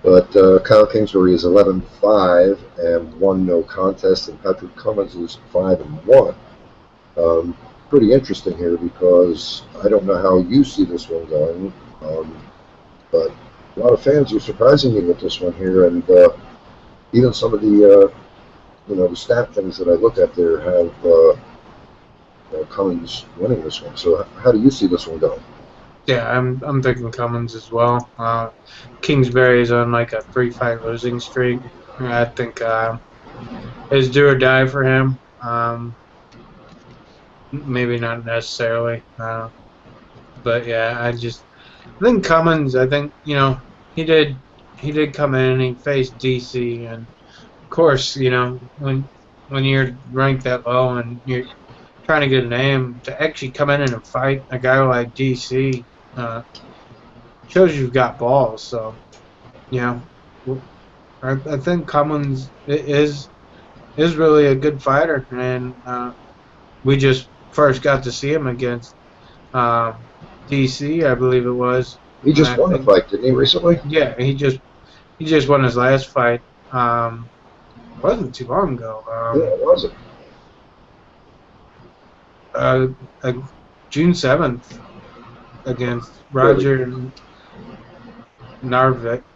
Speaker 1: But Kyle Kingsbury is 11-5 and 1 no contest, and Patrick Cummins is 5-1. Pretty interesting here because I don't know how you see this one going, but a lot of fans are surprising me with this one here, and even some of the the stat things that I look at there have Cummins winning this one. So how do you see this one going?
Speaker 2: Yeah, I'm thinking Cummins as well. Kingsbury is on like a 3-fight losing streak. I think it's do or die for him. Maybe not necessarily, but yeah, I think Cummins. I think he did come in and he faced DC, and of course when you're ranked that low and you're trying to get a name to actually come in and fight a guy like DC shows you've got balls. So I think Cummins is really a good fighter, and we just first got to see him against DC, I believe it was.
Speaker 1: He just won a fight, didn't he, recently?
Speaker 2: Yeah, he just won his last fight. It wasn't too long ago.
Speaker 1: Yeah, it wasn't.
Speaker 2: uh, uh, June 7th against
Speaker 1: Really?
Speaker 2: Roger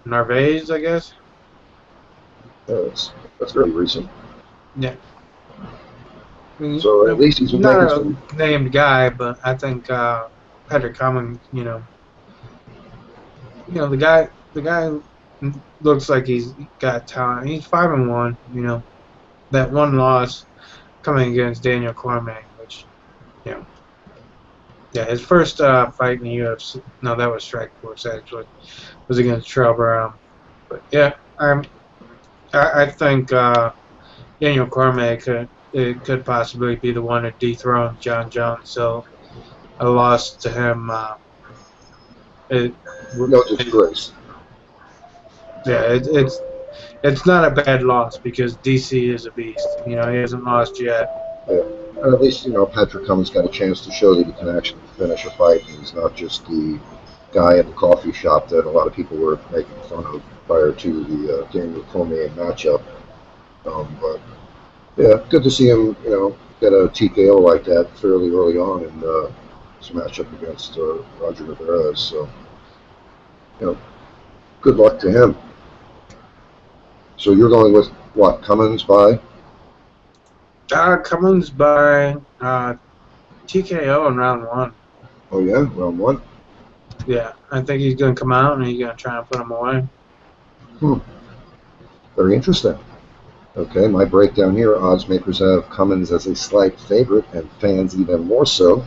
Speaker 2: Narvaez, I guess.
Speaker 1: Yeah, that's very recent.
Speaker 2: Yeah. I mean,
Speaker 1: So at least he's been
Speaker 2: not
Speaker 1: making
Speaker 2: a
Speaker 1: some.
Speaker 2: named guy, but I think Patrick Cummings, the guy looks like he's got talent. He's 5-1. That one loss coming against Daniel Cormier, which you know, yeah, his first fight in the UFC. No, that was Strikeforce actually. Was against Trevor Brown. But yeah, I think Daniel Cormier could possibly be the one to dethrone John Jones. So a loss to him. It,
Speaker 1: No
Speaker 2: it
Speaker 1: disgrace.
Speaker 2: yeah, it's not a bad loss because DC is a beast. He hasn't lost yet.
Speaker 1: Yeah. And at least, Patrick Cummins got a chance to show that he can actually finish a fight. He's not just the guy at the coffee shop that a lot of people were making fun of prior to the Daniel Cormier matchup. But, yeah, good to see him, get a TKO like that fairly early on in his matchup against Roger Narvaez. So, you know, good luck to him. So you're going with what? Cummins by?
Speaker 2: Cummins by TKO in round one.
Speaker 1: Oh yeah, round one.
Speaker 2: Yeah, I think he's going to come out and he's going to try and put him away.
Speaker 1: Very interesting. Okay, my breakdown here. Odds makers have Cummins as a slight favorite, and fans even more so.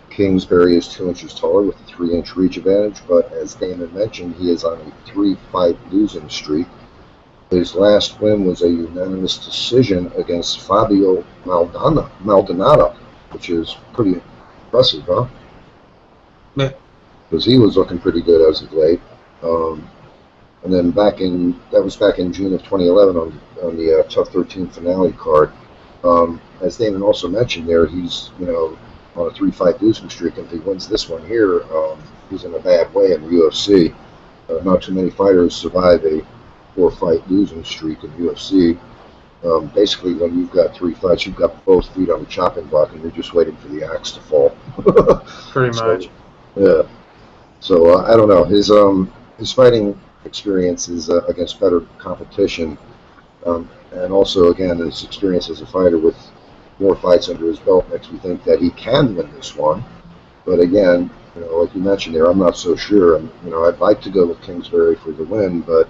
Speaker 1: Kingsbury is 2 inches taller with a 3-inch reach advantage, but as Damon mentioned, he is on a 3-fight losing streak. His last win was a unanimous decision against Fabio Maldonado, which is pretty impressive, huh?
Speaker 2: Yeah.
Speaker 1: Because he was looking pretty good as of late. And then that was back in June of 2011 on the Tough 13 finale card. As Damon also mentioned there, he's on a 3-fight losing streak, and if he wins this one here, he's in a bad way in the UFC. Not too many fighters survive a 4-fight losing streak in UFC. Basically, when you've got 3 fights, you've got both feet on the chopping block, and you're just waiting for the axe to fall.
Speaker 2: Pretty much.
Speaker 1: Yeah. So I don't know. His fighting experience is against better competition, and also again his experience as a fighter with more fights under his belt makes me think that he can win this one. But again, like you mentioned there, I'm not so sure. And I'd like to go with Kingsbury for the win, but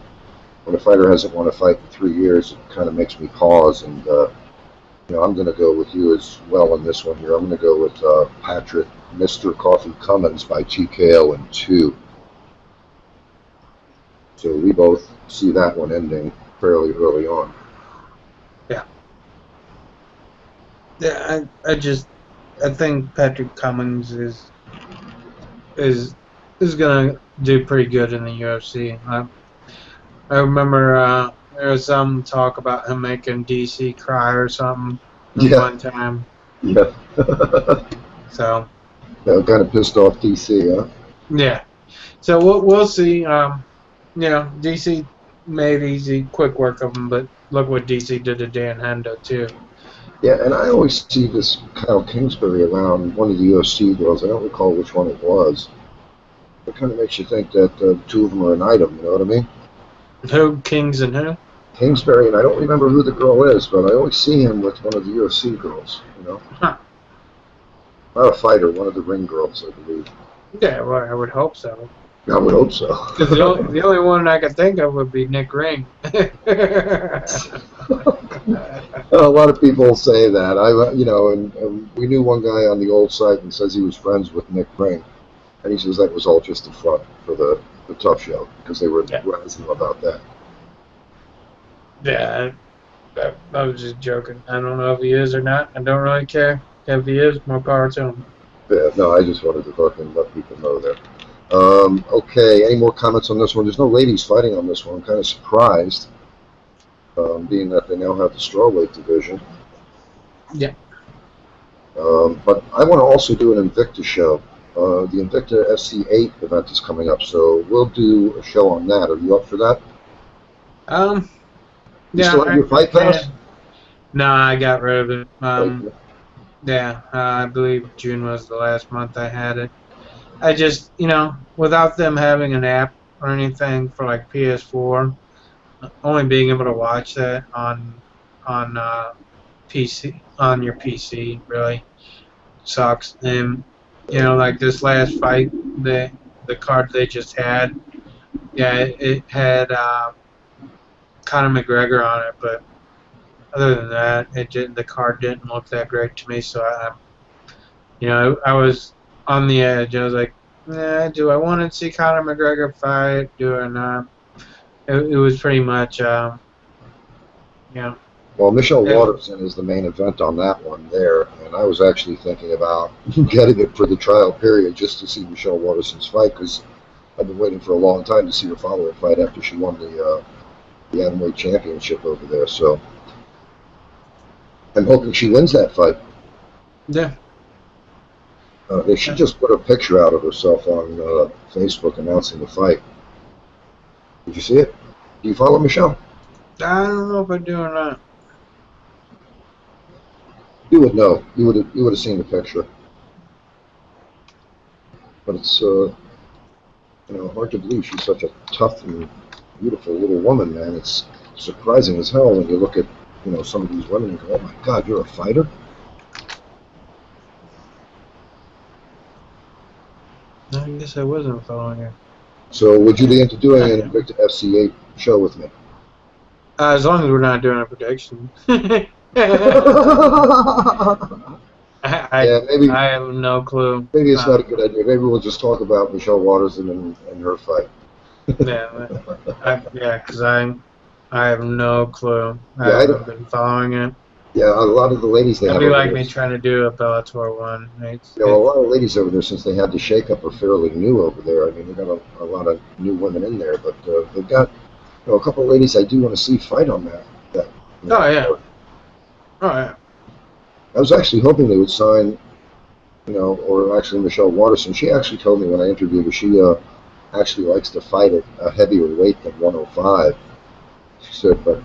Speaker 1: when a fighter hasn't won a fight in 3 years, it kind of makes me pause. And I'm going to go with you as well in this one here. I'm going to go with Patrick, Mr. Coffee Cummins by TKO in 2. So we both see that one ending fairly early on.
Speaker 2: Yeah. Yeah, I think Patrick Cummins is gonna do pretty good in the UFC. I remember there was some talk about him making DC cry or something one time.
Speaker 1: Yeah.
Speaker 2: So.
Speaker 1: That kind of pissed off DC, huh?
Speaker 2: Yeah. So we'll see. DC made easy, quick work of him, but look what DC did to Dan Hendo too.
Speaker 1: Yeah, and I always see this Kyle Kingsbury around one of the UFC girls. I don't recall which one it was. It kind of makes you think that the two of them are an item, you know what I mean?
Speaker 2: Who? Kings and who?
Speaker 1: Kingsbury, and I don't remember who the girl is, but I always see him with one of the UFC girls,
Speaker 2: Huh.
Speaker 1: Not a fighter, one of the ring girls, I believe.
Speaker 2: Yeah, well, I would hope so.
Speaker 1: I would hope so.
Speaker 2: Because the only one I could think of would be Nick Ring.
Speaker 1: A lot of people say that. And we knew one guy on the old site and says he was friends with Nick Ring, and he says that was all just a front for the Tough Show because they were razzing about that.
Speaker 2: Yeah, I was just joking. I don't know if he is or not. I don't really care. If he is, more power to him.
Speaker 1: Yeah, no, I just wanted to fucking let people know that. Okay, any more comments on this one? There's no ladies fighting on this one. I'm kind of surprised, being that they now have the strawweight division.
Speaker 2: Yeah.
Speaker 1: But I want to also do an Invicta show. The Invicta FC8 event is coming up, so we'll do a show on that. Are you up for that? You still have your fight pass?
Speaker 2: No, I got rid of it. Yeah, I believe June was the last month I had it. I just, without them having an app or anything for like PS4, only being able to watch that on PC on your PC really sucks. And like this last fight, the card they just had, yeah, it had Conor McGregor on it, but other than that, the card didn't look that great to me. So I was on the edge. I was like, do I want to see Conor McGregor fight? Do I not? It was pretty much, yeah.
Speaker 1: Well, Michelle
Speaker 2: It,
Speaker 1: Waterson is the main event on that one there, and I was actually thinking about getting it for the trial period just to see Michelle Waterson's fight because I've been waiting for a long time to see her follow-up fight after she won the Atomweight Championship over there. So I'm hoping she wins that fight.
Speaker 2: yeah.
Speaker 1: She just put a picture out of herself on Facebook announcing the fight. Did you see it? Do you follow Michelle?
Speaker 2: I don't know if I do or not.
Speaker 1: You would know. You would have seen the picture. But it's hard to believe she's such a tough and beautiful little woman, man. It's surprising as hell when you look at some of these women and go, oh my God, you're a fighter?
Speaker 2: I guess I wasn't following her.
Speaker 1: So would you be into doing an Invicta FC8 show with me?
Speaker 2: As long as we're not doing a prediction.
Speaker 1: Yeah, maybe.
Speaker 2: I have no clue.
Speaker 1: Maybe it's not a good idea. Maybe we'll just talk about Michelle Waterson and her fight.
Speaker 2: Because I have no clue. I
Speaker 1: Yeah,
Speaker 2: haven't been following it.
Speaker 1: Yeah, a lot of the ladies they
Speaker 2: It'd
Speaker 1: have
Speaker 2: be like
Speaker 1: over
Speaker 2: me
Speaker 1: there,
Speaker 2: trying to do a Bellator one.
Speaker 1: a lot of ladies over there, since they had the shakeup, are fairly new over there. I mean, they've got a lot of new women in there, but they've got a couple of ladies I do want to see fight on that.
Speaker 2: Oh yeah.
Speaker 1: I was actually hoping they would sign, or actually Michelle Waterson. She actually told me when I interviewed her, she actually likes to fight at a heavier weight than 105. She said, but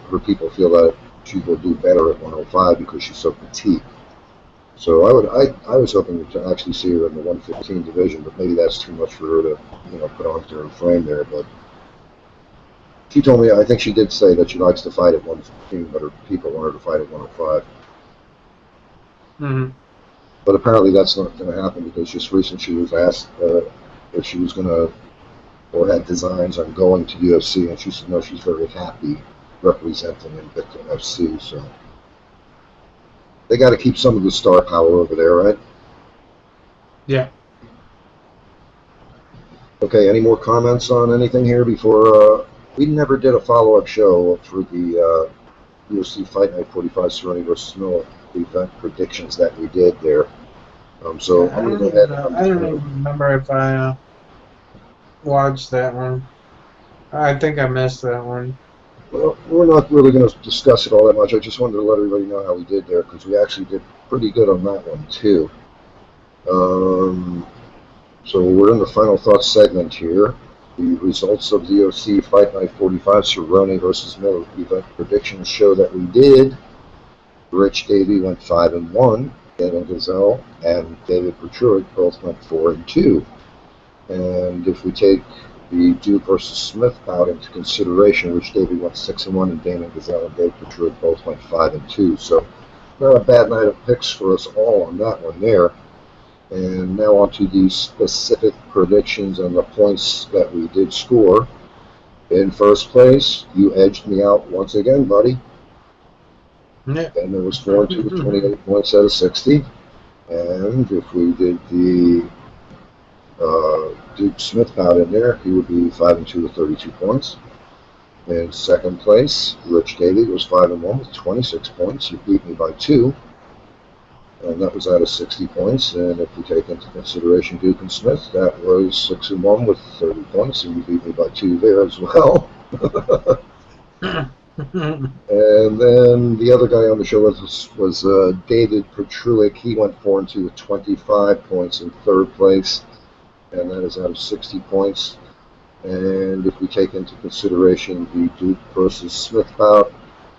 Speaker 1: her people feel that she will do better at 105 because she's so petite. So I was hoping to actually see her in the 115 division, but maybe that's too much for her to put onto her frame there. But she told me, I think she did say that she likes to fight at 115, but her people want her to fight at 105.
Speaker 2: Mm-hmm.
Speaker 1: But apparently that's not going to happen because just recently she was asked if she was going to or had designs on going to UFC, and she said no, she's very happy representing Invicta FC. So they got to keep some of the star power over there, right?
Speaker 2: Yeah.
Speaker 1: Okay, any more comments on anything here before we never did a follow-up show for the UFC Fight Night 45 Cerrone versus Miller event predictions that we did there. So I'm going to go ahead.
Speaker 2: I don't even remember if I watched that one. I think I missed that one.
Speaker 1: Well, we're not really going to discuss it all that much. I just wanted to let everybody know how we did there because we actually did pretty good on that one too. So we're in the final thoughts segment here. The results of the UFC Fight Night 45 Cerrone versus Miller event predictions show that we did. Rich Davie went 5-1. Daniel Gazelle and David Petruik both went 4-2. And if we take the Duke versus Smith bout into consideration, Rich Davie went 6-1, and Daniel Gazelle and David Petruik both went 5-2. So not a bad night of picks for us all on that one there. And now on to the specific predictions and the points that we did score. In first place, you edged me out once again, buddy.
Speaker 2: Yeah.
Speaker 1: And it was 4-2 with 28 points out of 60. And if we did the Duke Smith bout in there, he would be 5-2 with 32 points. In second place, Rich Davie was 5-1 with 26 points. You beat me by 2. And that was out of 60 points. And if we take into consideration Duke and Smith, that was 6-1 with 30 points, and you beat me by 2 there as well. And then the other guy on the show was David Petruik. He went 4-2 with 25 points in third place, and that is out of 60 points. And if we take into consideration the Duke versus Smith bout,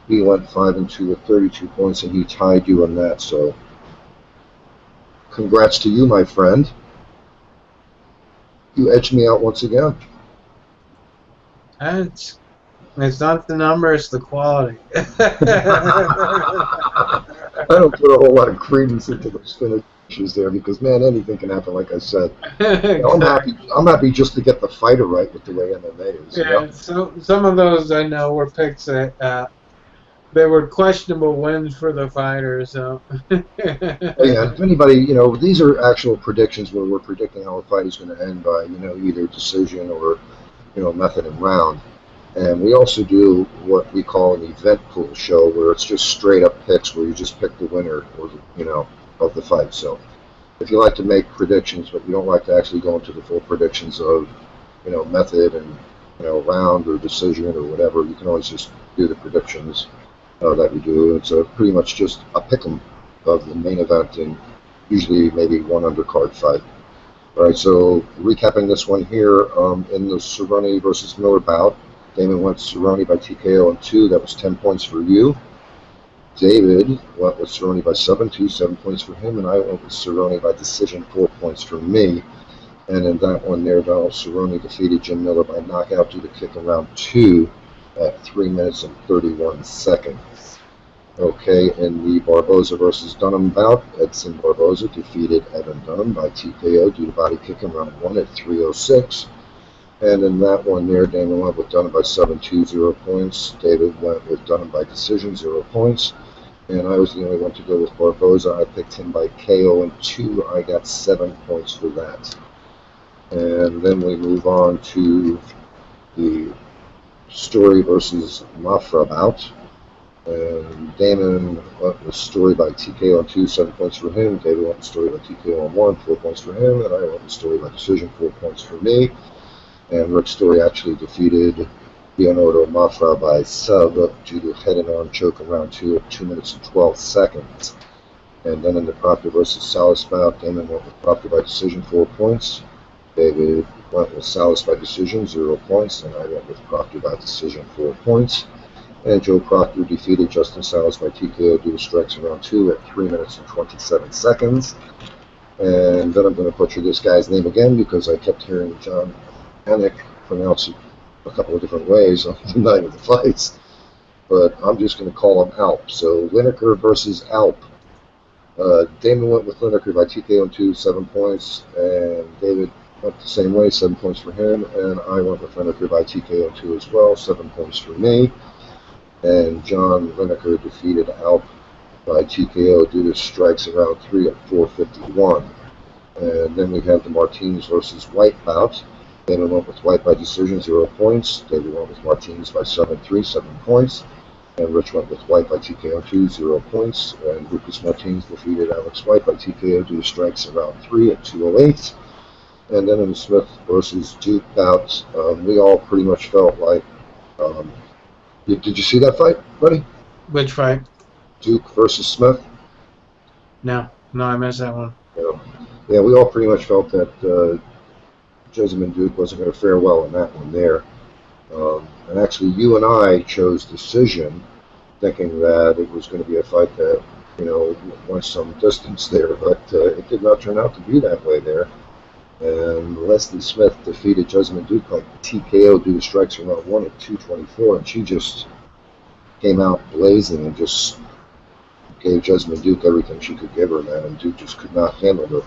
Speaker 1: He went 5-2 with 32 points, and he tied you on that. So, congrats to you, my friend. You edged me out once again.
Speaker 2: It's not the number, it's the quality.
Speaker 1: I don't put a whole lot of credence into those finishes there because, man, anything can happen. Like I said,
Speaker 2: Exactly.
Speaker 1: I'm happy just to get the fighter right with the way MMA is.
Speaker 2: Yeah, so some of those I know were picks that they were questionable wins for the fighters. So
Speaker 1: Yeah, if anybody, these are actual predictions where we're predicting how a fight is going to end by, either decision or, method and round. And we also do what we call an event pool show where it's just straight up picks where you just pick the winner or, of the fight. So if you like to make predictions, but you don't like to actually go into the full predictions of, method and, round or decision or whatever, you can always just do the predictions that we do. It's pretty much just a pick 'em of the main event and usually maybe one undercard fight. All right, so recapping this one here, in the Cerrone versus Miller bout, Damon went Cerrone by TKO in 2. That was 10 points for you. David went with Cerrone by 7-2, 7 points for him, and I went with Cerrone by decision, 4 points for me. And in that one there, Donald Cerrone defeated Jim Miller by knockout due to kick in round 2 at 3 minutes and 31 seconds. Okay, in the Barboza versus Dunham bout, Edson Barboza defeated Evan Dunham by TKO due to body kick in round 1 at 3:06. And in that one there, Damon went with Dunham by 7-2, 0 points. David went with Dunham by decision, 0 points. And I was the only one to go with Barboza. I picked him by KO in 2. I got 7 points for that. And then we move on to the Story versus Mafra bout. And Damon went with Story by TKO on 2, 7 points for him. David went with Story by TKO on 1, 4 points for him. And I went with Story by decision, 4 points for me. And Rick Story actually defeated Leonardo Mafra by sub due to head and arm choke in round 2 at 2 minutes and 12 seconds. And then in the Proctor versus Salas bout, Damon went with Proctor by decision, 4 points. David went with Salas by decision, 0 points. And I went with Proctor by decision, 4 points. And Joe Proctor defeated Justin Salas by TKO due to strikes in round 2 at 3 minutes and 27 seconds. And then I'm going to butcher this guy's name again because I kept hearing John Anik pronounce it a couple of different ways on the night of the fights. But I'm just going to call him Alp. So Lineker versus Alp. Damon went with Lineker by TKO on 2, 7 points. And David went the same way, 7 points for him. And I went with Lineker by TKO on 2 as well, 7 points for me. And John Lineker defeated Alp by TKO due to strikes in round 3 at 4:51. And then we have the Martinez versus White bout. Damon went with White by decision, 0 points. David went with Martinez by 7-3, 7 points. And Rich went with White by TKO 2, 0 points. And Lucas Martinez defeated Alex White by TKO due to strikes in round 3 at 2:08. And then in the Smith versus Duke bout, we all pretty much felt like did you see that fight, buddy?
Speaker 2: Which fight?
Speaker 1: Duke versus Smith?
Speaker 2: No, I missed that one.
Speaker 1: Yeah, we all pretty much felt that Jessamine Duke wasn't going to fare well in that one there. And actually, you and I chose decision, thinking that it was going to be a fight that, went some distance there, but it did not turn out to be that way there. And Leslie Smith defeated Jessamine Duke by TKO due to strikes in round 1 at 2:24, and she just came out blazing and just gave Jessamine Duke everything she could give her, man, and Duke just could not handle the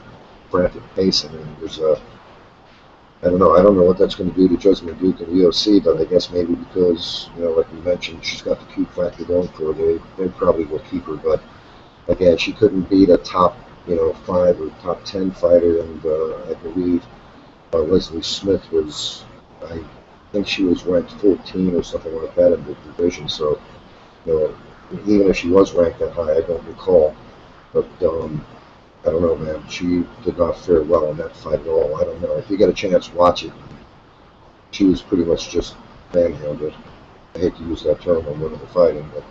Speaker 1: frantic pace. I mean, it was, I don't know what that's going to do to Jessamine Duke in the UFC, but I guess maybe because, like we mentioned, she's got the Q factor going for her, they probably will keep her, but again, she couldn't beat a top 5 or top 10 fighter, and I believe Leslie Smith was, I think she was ranked 14 or something like that in the division, so, even if she was ranked that high, I don't recall, but I don't know, man, she did not fare well in that fight at all. I don't know, if you get a chance, watch it. She was pretty much just manhandled. I hate to use that term when women are fighting, but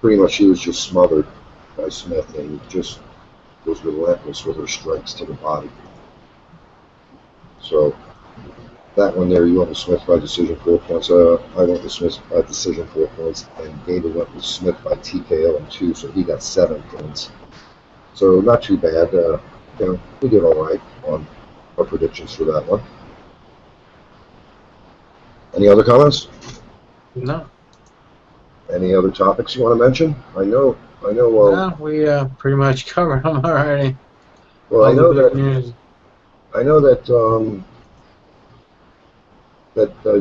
Speaker 1: pretty much she was just smothered by Smith and just was relentless with her strikes to the body. So That one there, you went with Smith by decision 4 points. I went with Smith by decision 4 points, and David went with Smith by TKO in 2, so he got 7 points. So not too bad. We did all right on our predictions for that one. Any other comments?
Speaker 2: No.
Speaker 1: Any other topics you want to mention? I know.
Speaker 2: No, we pretty much covered them already.
Speaker 1: Well,
Speaker 2: All the big news.
Speaker 1: I know that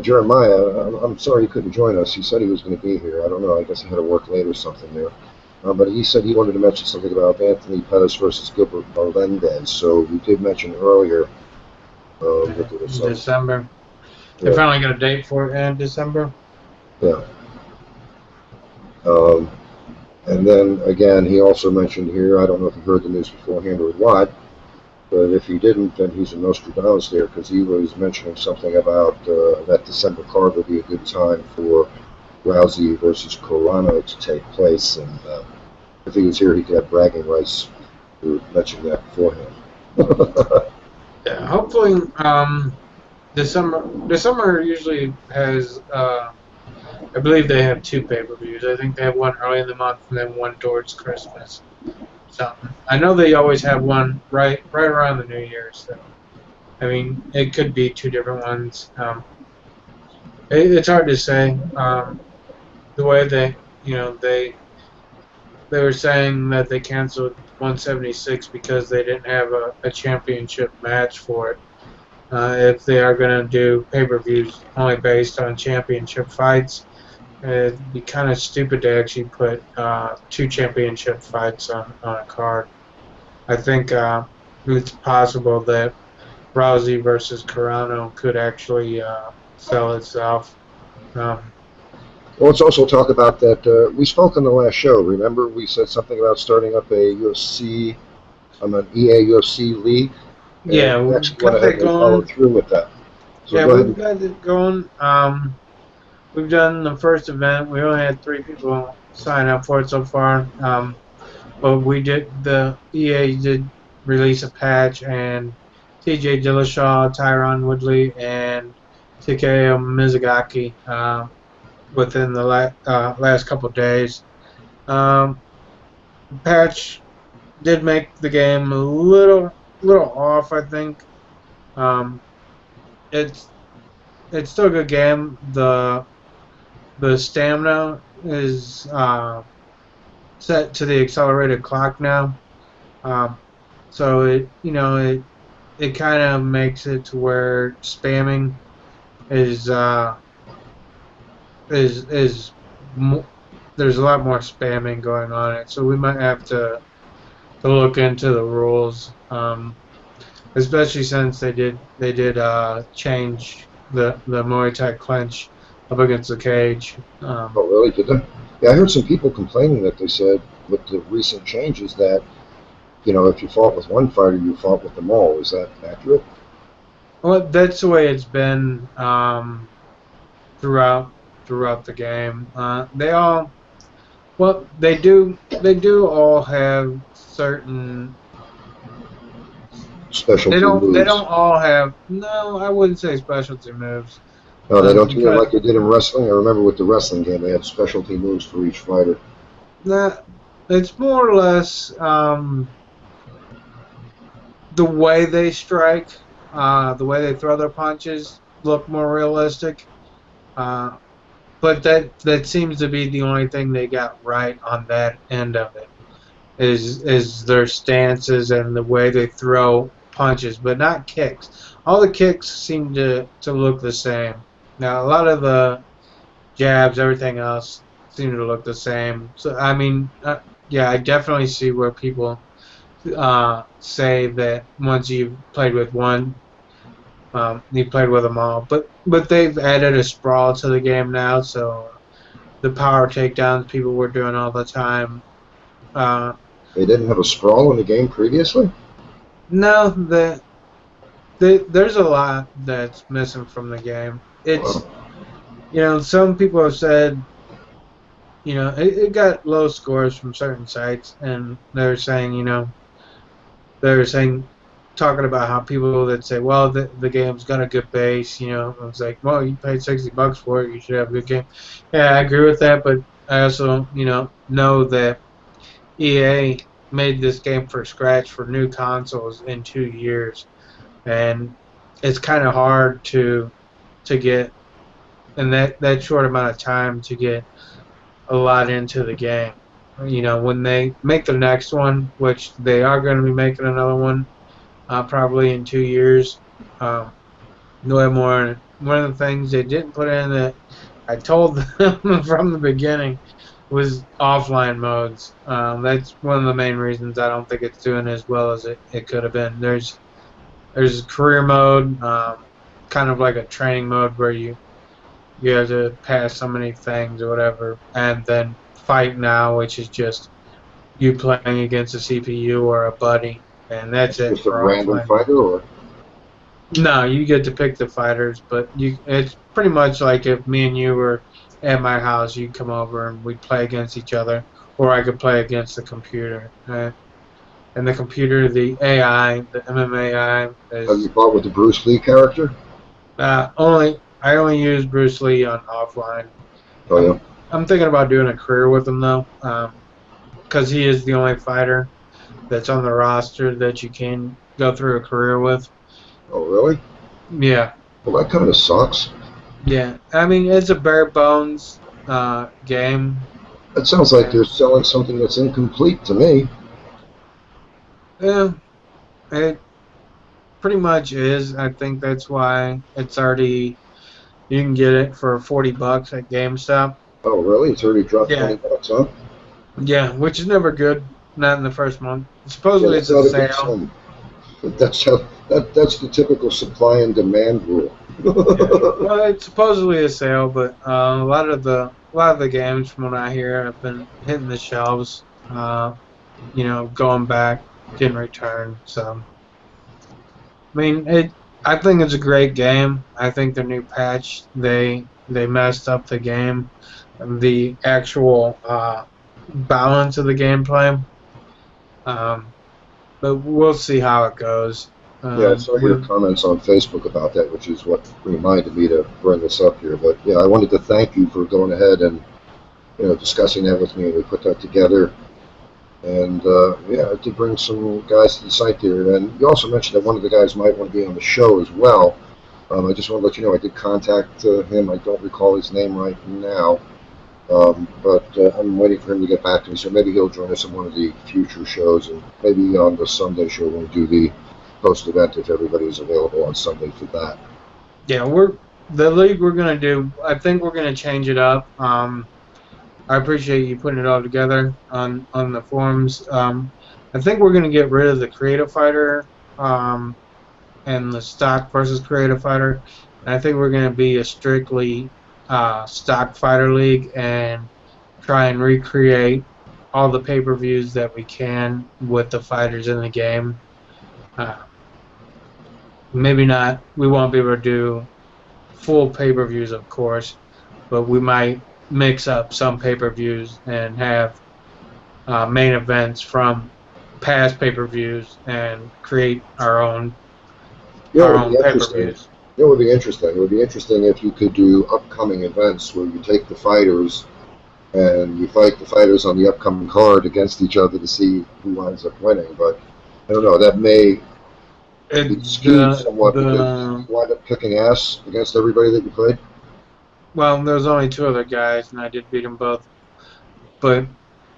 Speaker 1: Jeremiah. I'm sorry he couldn't join us. He said he was going to be here. I don't know. I guess he had to work late or something there. But he said he wanted to mention something about Anthony Pettis versus Gilbert Melendez. So we did mention earlier that there was
Speaker 2: December. Yeah. They finally got a date for it in December.
Speaker 1: Yeah. And then again, he also mentioned here. I don't know if you heard the news beforehand or what. But if he didn't, then he's a Nostradamus there, because he was mentioning something about that December card would be a good time for Rousey versus Cerrone to take place. And if he was here, he could have bragging rights for mentioning that beforehand.
Speaker 2: Yeah, hopefully, December usually has, I believe they have 2 pay-per-views. I think they have one early in the month and then one towards Christmas. Something. I know they always have one right around the New Year. So, I mean, it could be 2 different ones. It's hard to say. The way they were saying that they canceled 176 because they didn't have a championship match for it. If they are going to do pay-per-views only based on championship fights, it'd be kind of stupid to actually put 2 championship fights on a card. I think it's possible that Rousey versus Cerrone could actually sell itself.
Speaker 1: Well, let's also talk about that. We spoke on the last show. Remember, we said something about starting up a UFC, an EA UFC league.
Speaker 2: Yeah,
Speaker 1: we actually went ahead and followed through with that. So
Speaker 2: yeah, we've got it going. We've done the first event. We only had 3 people sign up for it so far. But the EA did release a patch, and TJ Dillashaw, Tyron Woodley, and Takeya Mizugaki within the last couple of days. The patch did make the game a little off, I think. It's still a good game. The stamina is set to the accelerated clock now, so it kind of makes it to where spamming is there's a lot more spamming going on it. So we might have to look into the rules, especially since they did change the Muay Thai clinch up against the cage.
Speaker 1: Oh, really? Did they? Yeah, I heard some people complaining that they said with the recent changes that, if you fought with one fighter, you fought with them all. Is that accurate?
Speaker 2: Well, that's the way it's been throughout the game. They do all have certain
Speaker 1: specialty moves.
Speaker 2: They don't all have. No, I wouldn't say specialty moves.
Speaker 1: No, they don't do it like they did in wrestling. I remember with the wrestling game, they had specialty moves for each fighter.
Speaker 2: Nah, it's more or less the way they strike, the way they throw their punches look more realistic. But that seems to be the only thing they got right on that end of it, is their stances and the way they throw punches, but not kicks. All the kicks seem to look the same. Now, a lot of the jabs, everything else, seem to look the same. So, I mean, yeah, I definitely see where people say that once you've played with one, you played with them all. But they've added a sprawl to the game now, so the power takedowns people were doing all the time.
Speaker 1: They didn't have a sprawl in the game previously?
Speaker 2: No, there's a lot that's missing from the game. It's, some people have said, it got low scores from certain sites, and they're saying, talking about how people that say, well, the game's got a good base, you know, it's like, well, you paid $60 for it, you should have a good game. Yeah, I agree with that, but I also, you know that EA made this game from scratch for new consoles in 2 years, and it's kind of hard to get in that short amount of time to get a lot into the game. You know, when they make the next one, which they are going to be making another one, probably in 2 years. No more. One of the things they didn't put in that I told them from the beginning was offline modes. That's one of the main reasons I don't think it's doing as well as it could have been. There's career mode, kind of like a training mode where you have to pass so many things or whatever, and then fight now, which is just you playing against a CPU or a buddy, and that's
Speaker 1: It's
Speaker 2: it
Speaker 1: just a
Speaker 2: for
Speaker 1: random
Speaker 2: offline.
Speaker 1: fighter, or
Speaker 2: No, you get to pick the fighters, but it's pretty much like if me and you were at my house, you'd come over and we'd play against each other, or I could play against the computer. And the computer, the AI, the MMAI
Speaker 1: have you
Speaker 2: is
Speaker 1: fought with the Bruce Lee character?
Speaker 2: I only use Bruce Lee on offline.
Speaker 1: Oh yeah.
Speaker 2: I'm thinking about doing a career with him though, because he is the only fighter that's on the roster that you can go through a career with.
Speaker 1: Oh really?
Speaker 2: Yeah.
Speaker 1: Well, that kind of sucks.
Speaker 2: Yeah, I mean it's a bare bones game.
Speaker 1: It sounds like they're selling something that's incomplete to me.
Speaker 2: Yeah, it pretty much is. I think that's why it's already you can get it for $40 at GameStop.
Speaker 1: Oh really? It's already dropped
Speaker 2: Yeah,
Speaker 1: $20, huh?
Speaker 2: yeah, which is never good. Not in the first month.
Speaker 1: Yeah,
Speaker 2: Supposedly
Speaker 1: that's
Speaker 2: it's a
Speaker 1: not a good
Speaker 2: sale.
Speaker 1: sign. That's the typical supply and demand rule.
Speaker 2: Yeah, well, it's supposedly a sale, but a lot of the games, from what I hear, have been hitting the shelves. Going back, getting returned. So. I mean, I think it's a great game. I think the new patch they messed up the game, the actual balance of the gameplay. Um, but we'll see how it goes.
Speaker 1: Yeah, I saw your comments on Facebook about that, which is what reminded me to bring this up here. But yeah, I wanted to thank you for going ahead and discussing that with me, and we put that together. And yeah, to bring some guys to the site there. And you also mentioned that one of the guys might want to be on the show as well. I just want to let you know I did contact him. I don't recall his name right now, but I'm waiting for him to get back to me. So maybe he'll join us on one of the future shows, and maybe on the Sunday show we'll do the post event if everybody is available on Sunday for that.
Speaker 2: Yeah, the league we're gonna do. I think we're gonna change it up. I appreciate you putting it all together on the forums. I think we're going to get rid of the creative fighter and the stock versus creative fighter. And I think we're going to be a strictly stock fighter league and try and recreate all the pay-per-views that we can with the fighters in the game. Maybe not. We won't be able to do full pay-per-views, of course, but we might mix up some pay-per-views and have main events from past pay-per-views and create our own pay-per-views.
Speaker 1: It would be interesting. It would be interesting if you could do upcoming events where you take the fighters and you fight the fighters on the upcoming card against each other to see who winds up winning. But I don't know. That may be skewed somewhat because you wind up kicking ass against everybody that you played.
Speaker 2: Well, there's only two other guys, and I did beat them both. But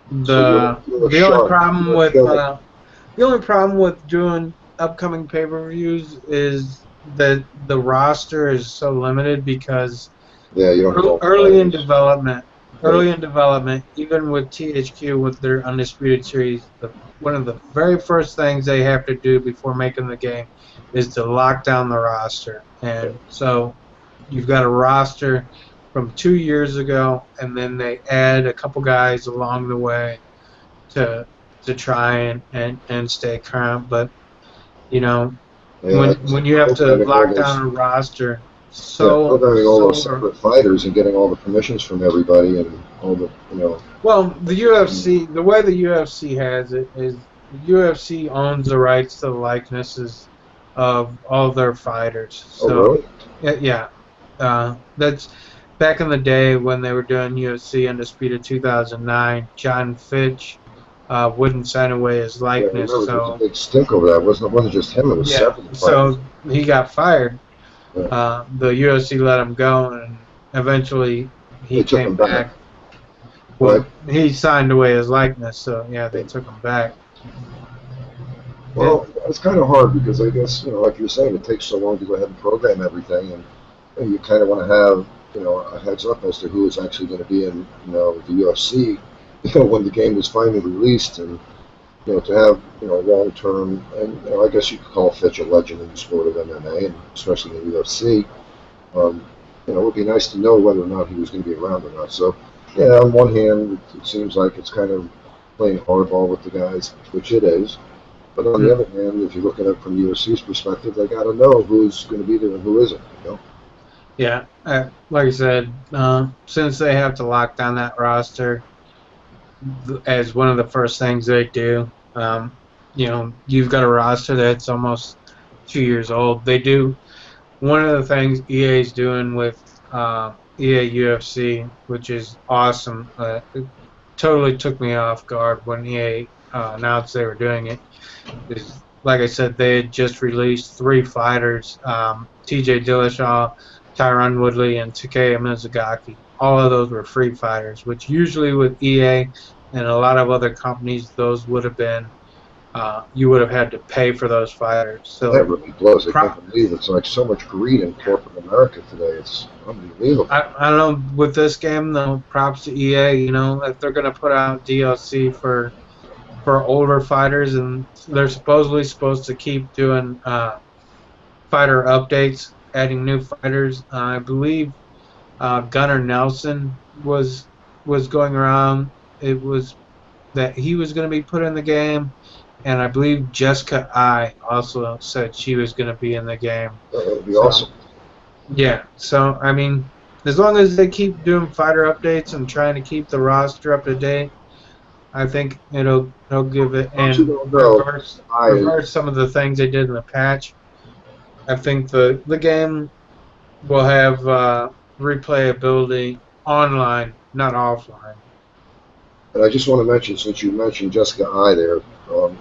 Speaker 2: the only problem with doing upcoming pay-per-views is that the roster is so limited because early in development, even with THQ with their Undisputed Series, one of the very first things they have to do before making the game is to lock down the roster, and so you've got a roster from 2 years ago, and then they add a couple guys along the way to try and stay current. But when you have to lock down a roster,
Speaker 1: programming all those separate fighters and getting all the permissions from everybody and all the
Speaker 2: Well, the UFC, the way the UFC has it is UFC owns the rights to the likenesses of all their fighters.
Speaker 1: Oh,
Speaker 2: So
Speaker 1: really?
Speaker 2: yeah, that's back in the day when they were doing UFC Undisputed 2009. John Fitch wouldn't sign away his
Speaker 1: Yeah, I
Speaker 2: likeness,
Speaker 1: remember there was a
Speaker 2: so
Speaker 1: big stink over that. It wasn't just him, it was
Speaker 2: yeah,
Speaker 1: several fighters.
Speaker 2: so he got fired.
Speaker 1: Yeah.
Speaker 2: The UFC let him go, and eventually
Speaker 1: They
Speaker 2: he
Speaker 1: took him
Speaker 2: came
Speaker 1: back,
Speaker 2: back.
Speaker 1: right?
Speaker 2: Well, he signed away his likeness, so yeah, they took him back.
Speaker 1: Well, it's kind of hard because I guess, like you're saying, it takes so long to go ahead and program everything, and you kind of want to have, a heads up as to who is actually going to be in, the UFC, when the game is finally released, and to have, long term, and I guess you could call Fitch a legend in the sport of MMA, and especially in the UFC. It would be nice to know whether or not he was going to be around or not. So, yeah, on one hand, it seems like it's kind of playing hardball with the guys, which it is. But on the
Speaker 2: Hmm.
Speaker 1: other hand, if you look at it from the UFC's perspective, they got to know who's going to be there and who isn't.
Speaker 2: Yeah, like I said, since they have to lock down that roster as one of the first things they do, you've got a roster that's almost 2 years old. They do one of the things EA is doing with EA UFC, which is awesome. It totally took me off guard when EA announced they were doing it. Is like I said, they had just released three fighters: T.J. Dillashaw, Tyron Woodley, and Takeya Mizugaki. All of those were free fighters, which usually with EA and a lot of other companies, those would have been you would have had to pay for those fighters.
Speaker 1: That
Speaker 2: So,
Speaker 1: really blows. I
Speaker 2: pro-
Speaker 1: can't believe it's like so much greed in corporate America today. It's unbelievable.
Speaker 2: I don't know with this game though. Props to EA. If they're gonna put out DLC for older fighters, and they're supposedly supposed to keep doing fighter updates, adding new fighters. I believe Gunnar Nelson was going around. It was that he was going to be put in the game, and I believe Jessica I also said she was going to be in the game.
Speaker 1: That would be
Speaker 2: So
Speaker 1: awesome.
Speaker 2: yeah, so I mean, as long as they keep doing fighter updates and trying to keep the roster up to date, I think it'll give it
Speaker 1: Those who
Speaker 2: and
Speaker 1: don't know, I
Speaker 2: reverse some of the things they did in the patch. I think the game will have replayability online, not offline.
Speaker 1: and I just want to mention, since you mentioned Jessica I there,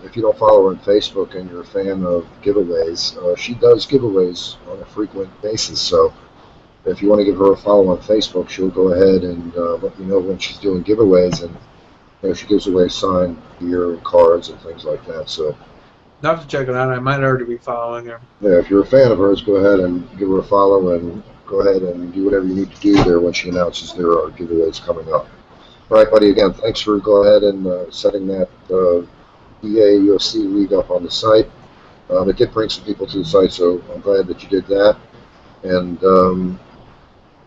Speaker 1: if you don't follow her on Facebook and you're a fan of giveaways, she does giveaways on a frequent basis. So if you want to give her a follow on Facebook, she'll go ahead and let you know when she's doing giveaways, and she gives away signed gear and cards and things like that. So
Speaker 2: I'll have to check it out. I might already be following her.
Speaker 1: yeah, if you're a fan of hers, go ahead and give her a follow, and go ahead and do whatever you need to do there when she announces there are giveaways coming up. All right, buddy. Again, thanks for go ahead and setting that EA UFC league up on the site. It did bring some people to the site, so I'm glad that you did that. And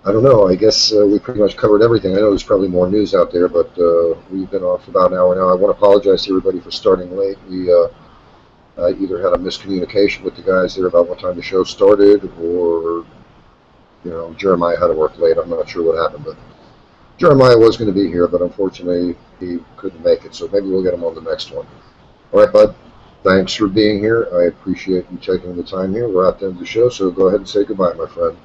Speaker 1: I don't know. I guess we pretty much covered everything. I know there's probably more news out there, but we've been on for about an hour now. I want to apologize to everybody for starting late. We either had a miscommunication with the guys there about what time the show started, or Jeremiah had to work late. I'm not sure what happened, but Jeremiah was going to be here, but unfortunately he couldn't make it. So maybe we'll get him on the next one. All right, bud. Thanks for being here. I appreciate you taking the time here. We're at the end of the show, so go ahead and say goodbye, my friend.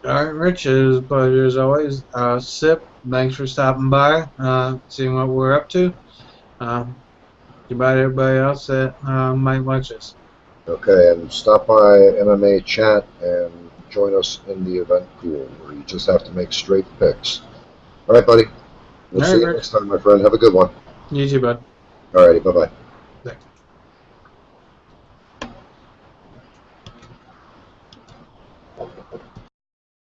Speaker 2: All right, Rich, it was a pleasure as always. Sip, thanks for stopping by, seeing what we're up to. Um, Goodbye to everybody else that might watch this.
Speaker 1: Okay, and stop by MMA Chat and join us in the event pool, where you just have to make straight picks. All right, buddy. We'll
Speaker 2: All
Speaker 1: see
Speaker 2: right,
Speaker 1: you
Speaker 2: Rich.
Speaker 1: next time, my friend. Have a good one.
Speaker 2: You too, bud.
Speaker 1: All righty, bye-bye.